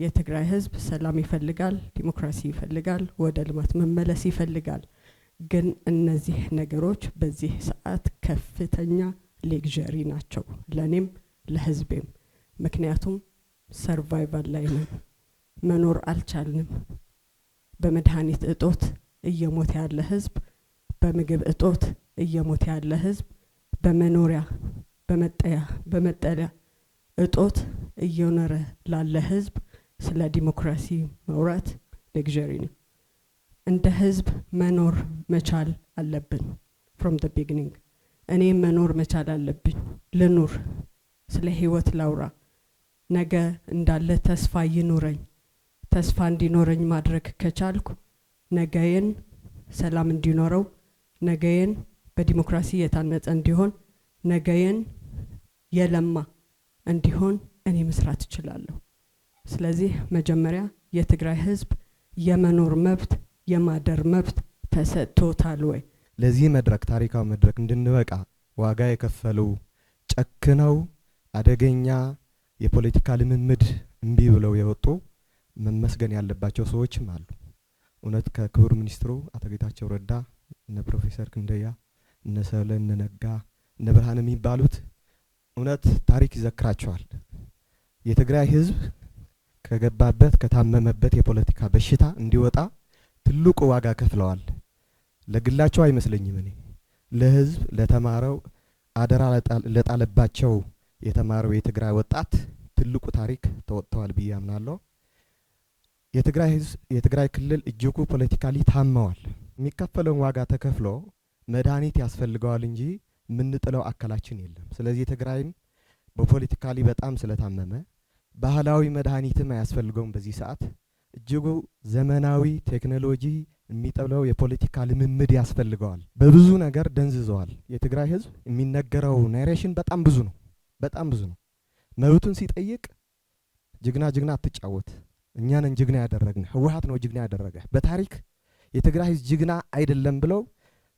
የትግራይ ህዝብ ሰላም ይፈልጋል፣ ዲሞክራሲ ይፈልጋል፣ ወደ ልማት መመለስ ይፈልጋል። ግን እነዚህ ነገሮች በዚህ ሰዓት ከፍተኛ ሌግዠሪ ናቸው ለኔም ለህዝቤም። ምክንያቱም ሰርቫይቫል ላይ ነን፣ መኖር አልቻልንም። በመድኃኒት እጦት እየሞተ ያለ ህዝብ፣ በምግብ እጦት እየሞተ ያለ ህዝብ፣ በመኖሪያ በመጠለያ እጦት እየኖረ ላለ ህዝብ ስለ ዲሞክራሲ መውራት ሌግዠሪ ነው። እንደ ህዝብ መኖር መቻል አለብን። ፍሮም ዘ ቢግኒንግ እኔ መኖር መቻል አለብኝ። ልኑር፣ ስለ ህይወት ላውራ፣ ነገ እንዳለ ተስፋ ይኑረኝ። ተስፋ እንዲኖረኝ ማድረግ ከቻልኩ ነገዬን ሰላም እንዲኖረው፣ ነገዬን በዲሞክራሲ የታነጸ እንዲሆን፣ ነገዬን የለማ እንዲሆን እኔ መስራት እችላለሁ። ስለዚህ መጀመሪያ የትግራይ ህዝብ የመኖር መብት የማደር መብት ተሰጥቶታል ወይ? ለዚህ መድረክ ታሪካዊ መድረክ እንድንበቃ ዋጋ የከፈሉ ጨክነው አደገኛ የፖለቲካ ልምምድ እምቢ ብለው የወጡ መመስገን ያለባቸው ሰዎችም አሉ። እውነት ከክቡር ሚኒስትሩ አቶ ጌታቸው ረዳ፣ እነ ፕሮፌሰር ክንደያ፣ እነ ሰብለ፣ እነ ነጋ፣ እነ ብርሃን የሚባሉት እውነት ታሪክ ይዘክራቸዋል። የትግራይ ህዝብ ከገባበት ከታመመበት የፖለቲካ በሽታ እንዲወጣ ትልቁ ዋጋ ከፍለዋል። ለግላቸው አይመስለኝም። እኔ ለህዝብ ለተማረው አደራ ለጣለባቸው የተማረው የትግራይ ወጣት ትልቁ ታሪክ ተወጥተዋል ብዬ አምናለሁ። የትግራይ ህዝብ የትግራይ ክልል እጅጉ ፖለቲካሊ ታመዋል። የሚከፈለውን ዋጋ ተከፍሎ መድኃኒት ያስፈልገዋል እንጂ የምንጥለው አካላችን የለም። ስለዚህ ትግራይም በፖለቲካሊ በጣም ስለታመመ ባህላዊ መድኃኒትም አያስፈልገውም። በዚህ ሰዓት እጅጉ ዘመናዊ ቴክኖሎጂ የሚጠብለው የፖለቲካ ልምምድ ያስፈልገዋል። በብዙ ነገር ደንዝዘዋል። የትግራይ ህዝብ የሚነገረው ናሬሽን በጣም ብዙ ነው፣ በጣም ብዙ ነው። መብቱን ሲጠይቅ ጅግና አትጫወት፣ እኛንን ጅግና ያደረግን፣ ህወሓት ነው ጅግና ያደረገ፣ በታሪክ የትግራይ ህዝብ ጅግና አይደለም ብለው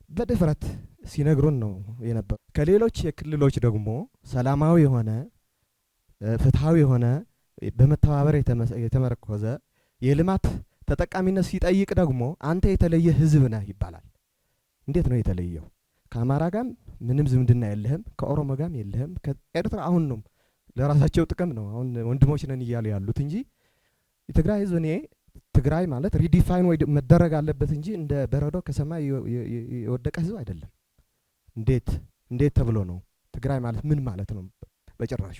በድፍረት ሲነግሩን ነው የነበረው። ከሌሎች የክልሎች ደግሞ ሰላማዊ የሆነ ፍትሃዊ የሆነ በመተባበር የተመረኮዘ የልማት ተጠቃሚነት ሲጠይቅ ደግሞ አንተ የተለየ ህዝብ ነህ ይባላል። እንዴት ነው የተለየው? ከአማራ ጋር ምንም ዝምድና የለህም፣ ከኦሮሞ ጋር የለህም፣ ከኤርትራ አሁን ነው ለራሳቸው ጥቅም ነው አሁን ወንድሞች ነን እያሉ ያሉት እንጂ የትግራይ ህዝብ እኔ ትግራይ ማለት ሪዲፋይን ወይ መደረግ አለበት እንጂ እንደ በረዶ ከሰማይ የወደቀ ህዝብ አይደለም። እንዴት ተብሎ ነው ትግራይ ማለት ምን ማለት ነው? በጭራሹ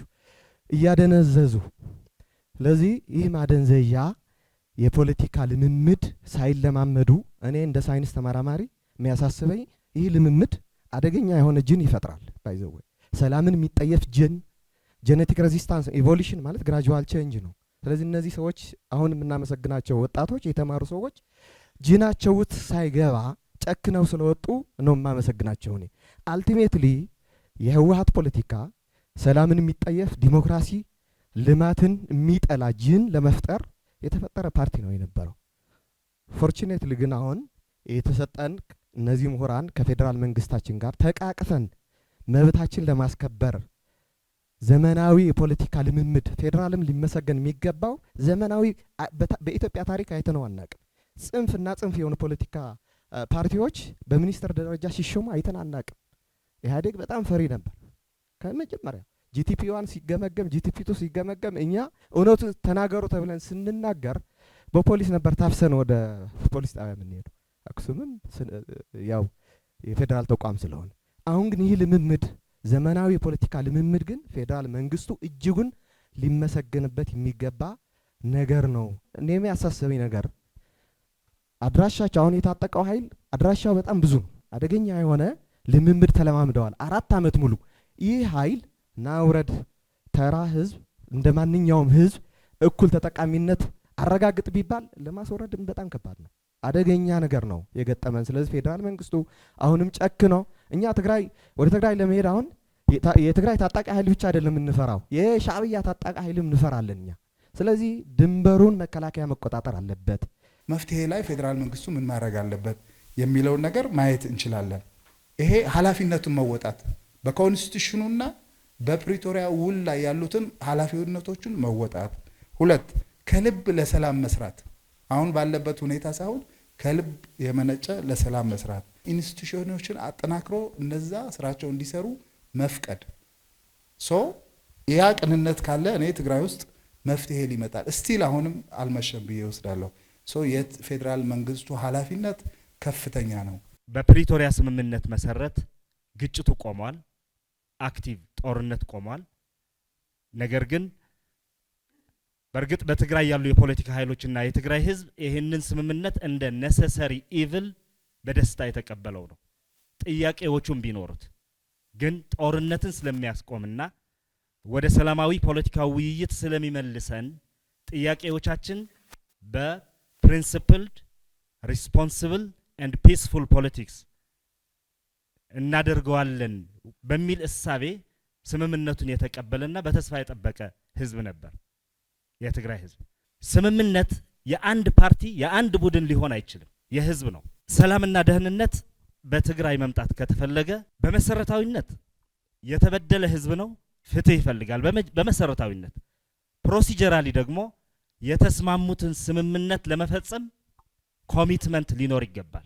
እያደነዘዙ። ስለዚህ ይህ ማደንዘያ የፖለቲካ ልምምድ ሳይለማመዱ እኔ እንደ ሳይንስ ተመራማሪ የሚያሳስበኝ ይህ ልምምድ አደገኛ የሆነ ጅን ይፈጥራል። ባይዘው ሰላምን የሚጠየፍ ጅን ጄኔቲክ ሬዚስታንስ ኢቮሉሽን ማለት ግራጁዋል ቼንጅ ነው። ስለዚህ እነዚህ ሰዎች አሁን የምናመሰግናቸው ወጣቶች የተማሩ ሰዎች ጅናቸው ውስጥ ሳይገባ ጨክነው ስለወጡ ነው የማመሰግናቸው። እኔ አልቲሜትሊ የህወሓት ፖለቲካ ሰላምን የሚጠየፍ ዲሞክራሲ ልማትን የሚጠላ ጅን ለመፍጠር የተፈጠረ ፓርቲ ነው የነበረው። ፎርቹኔትሊ ግን አሁን የተሰጠን እነዚህ ምሁራን ከፌዴራል መንግስታችን ጋር ተቃቅፈን መብታችን ለማስከበር ዘመናዊ የፖለቲካ ልምምድ ፌዴራልም ሊመሰገን የሚገባው ዘመናዊ በኢትዮጵያ ታሪክ አይተነው አናቅም። ጽንፍና ጽንፍ የሆኑ ፖለቲካ ፓርቲዎች በሚኒስትር ደረጃ ሲሾሙ አይተን አናቅም። ኢህአዴግ በጣም ፈሪ ነበር ከመጀመሪያ። ጂቲፒ 1 ሲገመገም ጂቲፒ 2 ሲገመገም እኛ እውነቱን ተናገሩ ተብለን ስንናገር በፖሊስ ነበር ታፍሰን ወደ ፖሊስ ጣቢያ የምንሄደው። አክሱምም ያው የፌዴራል ተቋም ስለሆነ አሁን ግን ይህ ልምምድ ዘመናዊ የፖለቲካ ልምምድ ግን ፌዴራል መንግስቱ እጅጉን ሊመሰገንበት የሚገባ ነገር ነው። እኔ የሚያሳስበኝ ነገር አድራሻቸው አሁን የታጠቀው ኃይል አድራሻው በጣም ብዙ ነው። አደገኛ የሆነ ልምምድ ተለማምደዋል 4 ዓመት ሙሉ። ይህ ኃይል ናውረድ ተራ ህዝብ እንደ ማንኛውም ህዝብ እኩል ተጠቃሚነት አረጋግጥ ቢባል ለማስወረድም በጣም ከባድ ነው። አደገኛ ነገር ነው የገጠመን። ስለዚህ ፌዴራል መንግስቱ አሁንም ጨክኖ እኛ ወደ ትግራይ ለመሄድ አሁን የትግራይ ታጣቂ ኃይል ብቻ አይደለም እንፈራው፣ የሻዕቢያ ታጣቂ ኃይልም እንፈራለን እኛ። ስለዚህ ድንበሩን መከላከያ መቆጣጠር አለበት። መፍትሄ ላይ ፌዴራል መንግስቱ ምን ማድረግ አለበት የሚለውን ነገር ማየት እንችላለን። ይሄ ኃላፊነቱን መወጣት በኮንስቲቱሽኑና በፕሪቶሪያ ውል ላይ ያሉትን ኃላፊነቶችን መወጣት። 2 ከልብ ለሰላም መስራት አሁን ባለበት ሁኔታ ሳይሆን ከልብ የመነጨ ለሰላም መስራት፣ ኢንስቲትዩሽኖችን አጠናክሮ እነዛ ስራቸው እንዲሰሩ መፍቀድ። ያ ቅንነት ካለ እኔ ትግራይ ውስጥ መፍትሄ ሊመጣል እስቲል አሁንም አልመሸም ብዬ ወስዳለሁ። የፌዴራል መንግስቱ ኃላፊነት ከፍተኛ ነው። በፕሪቶሪያ ስምምነት መሰረት ግጭቱ ቆሟል፣ አክቲቭ ጦርነት ቆሟል። ነገር ግን በእርግጥ በትግራይ ያሉ የፖለቲካ ኃይሎችና የትግራይ ህዝብ ይህንን ስምምነት እንደ ነሰሰሪ ኢቭል በደስታ የተቀበለው ነው። ጥያቄዎቹም ቢኖሩት ግን ጦርነትን ስለሚያስቆምና ወደ ሰላማዊ ፖለቲካዊ ውይይት ስለሚመልሰን ጥያቄዎቻችን በፕሪንሲፕልድ ሪስፖንሲብል ኤንድ ፒስፉል ፖለቲክስ እናደርገዋለን በሚል እሳቤ ስምምነቱን የተቀበለና በተስፋ የጠበቀ ህዝብ ነበር የትግራይ ህዝብ። ስምምነት የአንድ ፓርቲ የአንድ ቡድን ሊሆን አይችልም፣ የህዝብ ነው። ሰላምና ደህንነት በትግራይ መምጣት ከተፈለገ በመሰረታዊነት የተበደለ ህዝብ ነው፣ ፍትህ ይፈልጋል። በመሰረታዊነት ፕሮሲጀራሊ ደግሞ የተስማሙትን ስምምነት ለመፈጸም ኮሚትመንት ሊኖር ይገባል።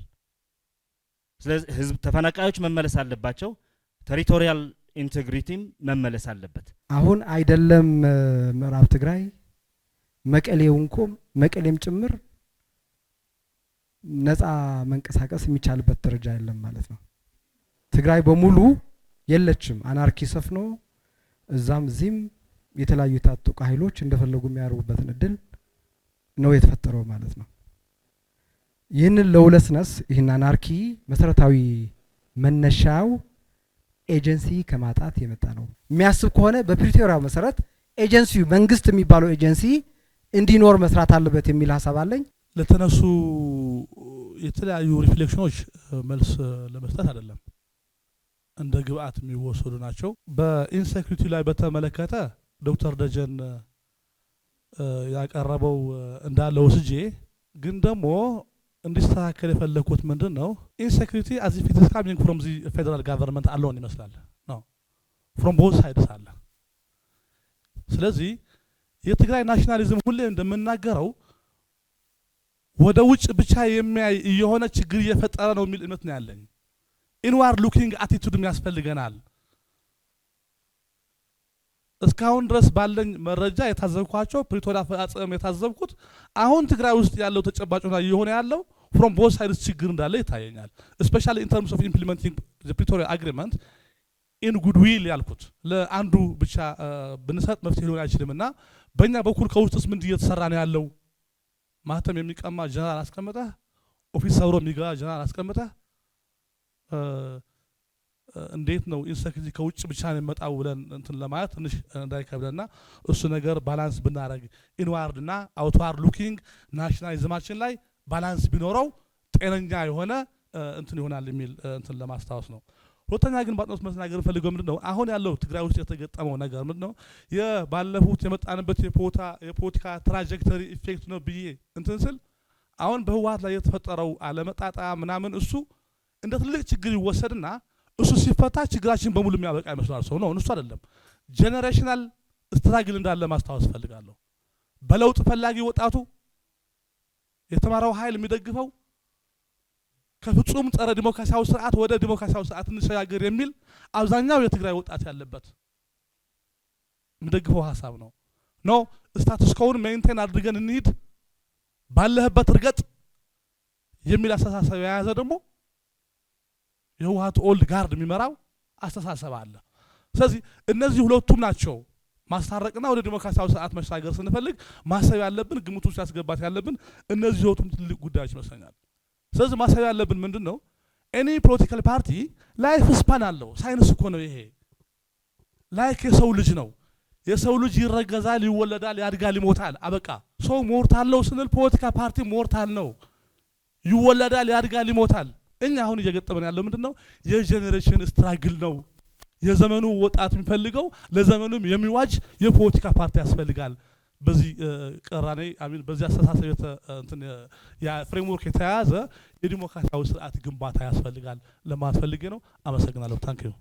ስለዚህ ህዝብ ተፈናቃዮች መመለስ አለባቸው፣ ቴሪቶሪያል ኢንቴግሪቲም መመለስ አለበት። አሁን አይደለም ምዕራብ ትግራይ መቀሌም ጭምር ነፃ መንቀሳቀስ የሚቻልበት ደረጃ የለም ማለት ነው። ትግራይ በሙሉ የለችም፣ አናርኪ ሰፍኖ እዛም እዚህም የተለያዩ የታጠቁ ኃይሎች እንደፈለጉ የሚያደርጉበትን እድል ነው የተፈጠረው ማለት ነው። ይህንን ለውለስነስ ይህን አናርኪ መሰረታዊ መነሻው ኤጀንሲ ከማጣት የመጣ ነው። የሚያስብ ከሆነ በፕሪቶሪያው መሰረት ኤጀንሲው መንግስት የሚባለው ኤጀንሲ እንዲኖር መስራት አለበት የሚል ሀሳብ አለኝ። ለተነሱ የተለያዩ ሪፍሌክሽኖች መልስ ለመስጠት አይደለም እንደ ግብአት የሚወሰዱ ናቸው። በኢንሴኩሪቲ ላይ በተመለከተ ዶክተር ደጀን ያቀረበው እንዳለ ወስጄ ግን ደግሞ እንዲስተካከል የፈለኩት ምንድን ነው ኢንሴኩሪቲ አዝ ኢፍ ኢት ኢዝ ካሚንግ ፍሮም ዚ ፌደራል ጋቨርንመንት አሎን ይመስላል ነው ፍሮም ቦዝ ሳይድስ አለ። ስለዚህ የትግራይ ናሽናሊዝም ሁሌ እንደምናገረው ወደ ውጭ ብቻ የሚያይ የሆነ ችግር እየፈጠረ ነው የሚል እምነት ነው ያለኝ። ኢንዋርድ ሉኪንግ አቲቱድም ያስፈልገናል። እስካሁን ድረስ ባለኝ መረጃ የታዘብኳቸው ፕሪቶሪያ አፈጻጸም የታዘብኩት አሁን ትግራይ ውስጥ ያለው ተጨባጭ ሁኔታ እየሆነ ያለው ፍሮም ቦዝ ሳይድስ ችግር እንዳለ ይታየኛል። ስፔሻሊ ኢን ተርምስ ኦፍ ኢምፕሊመንቲንግ ዘ ፕሪቶሪያ አግሪመንት ኢን ጉድዊል ያልኩት ለአንዱ ብቻ ብንሰጥ መፍትሄ ሊሆን አይችልም እና በእኛ በኩል ከውስጥስ ምንድን እየተሰራ ነው ያለው? ማህተም የሚቀማ ጀነራል አስቀምጠህ ኦፊስ ሰብሮ የሚገባ ጀነራል አስቀምጠህ እንዴት ነው ኢንሴኪዩሪቲ ከውጭ ብቻ ነው የመጣው ብለን እንትን ለማለት ትንሽ እንዳይከብደና እሱ ነገር ባላንስ ብናረግ ኢንዋርድ እና አውትዋርድ ሉኪንግ ናሽናሊዝማችን ላይ ባላንስ ቢኖረው ጤነኛ የሆነ እንትን ይሆናል የሚል እንትን ለማስታወስ ነው። ሁለተኛ ግን ባጥኖት መናገር ፈልገው ምንድነው አሁን ያለው ትግራይ ውስጥ የተገጠመው ነገር ምንድነው የባለፉት የመጣንበት የፖለቲካ ትራጀክተሪ ኢፌክት ነው ብዬ እንትን ስል አሁን በህወሓት ላይ የተፈጠረው አለመጣጣ ምናምን እሱ እንደ ትልቅ ችግር ይወሰድና እሱ ሲፈታ ችግራችን በሙሉ የሚያበቃ ይመስላል ሰው ነው። እሱ አይደለም ጄኔሬሽናል ስትራግል እንዳለ ማስታወስ ፈልጋለሁ። በለውጥ ፈላጊ ወጣቱ የተማረው ኃይል የሚደግፈው ከፍጹም ጸረ ዲሞክራሲያዊ ስርዓት ወደ ዲሞክራሲያዊ ስርዓት እንሸጋገር የሚል አብዛኛው የትግራይ ወጣት ያለበት የሚደግፈው ሀሳብ ነው። ኖ ስታቱስ ኮውን ሜንቴን አድርገን እንሂድ ባለህበት እርገጥ የሚል አስተሳሰብ የያዘ ደግሞ የህወሓት ኦልድ ጋርድ የሚመራው አስተሳሰብ አለ። ስለዚህ እነዚህ ሁለቱም ናቸው ማስታረቅና ወደ ዲሞክራሲያዊ ስርዓት መሻገር ስንፈልግ ማሰብ ያለብን ግምቱ ውስጥ ያስገባት ያለብን እነዚህ ሁለቱም ትልቅ ጉዳዮች ይመስለኛል። ስለዚህ ማሰብ ያለብን ምንድነው ኤኒ ፖለቲካል ፓርቲ ላይፍ ስፓን አለው። ሳይንስ እኮ ነው ይሄ። ላይክ የሰው ልጅ ነው። የሰው ልጅ ይረገዛል፣ ይወለዳል፣ ያድጋል፣ ይሞታል። አበቃ። ሰው ሞርታል ነው ስንል ፖለቲካ ፓርቲ ሞርታል ነው። ይወለዳል፣ ያድጋል፣ ይሞታል። እኛ አሁን እየገጠመን ያለው ምንድነው የጄኔሬሽን ስትራግል ነው። የዘመኑ ወጣት የሚፈልገው ለዘመኑም የሚዋጅ የፖለቲካ ፓርቲ ያስፈልጋል። በዚህ ቀራኔ አሚን በዚህ አስተሳሰብ እንትን ያ ፍሬምወርክ የተያዘ የዲሞክራሲያዊ ስርዓት ግንባታ ያስፈልጋል ለማለት ፈልጌ ነው። አመሰግናለሁ። ታንክ ዩ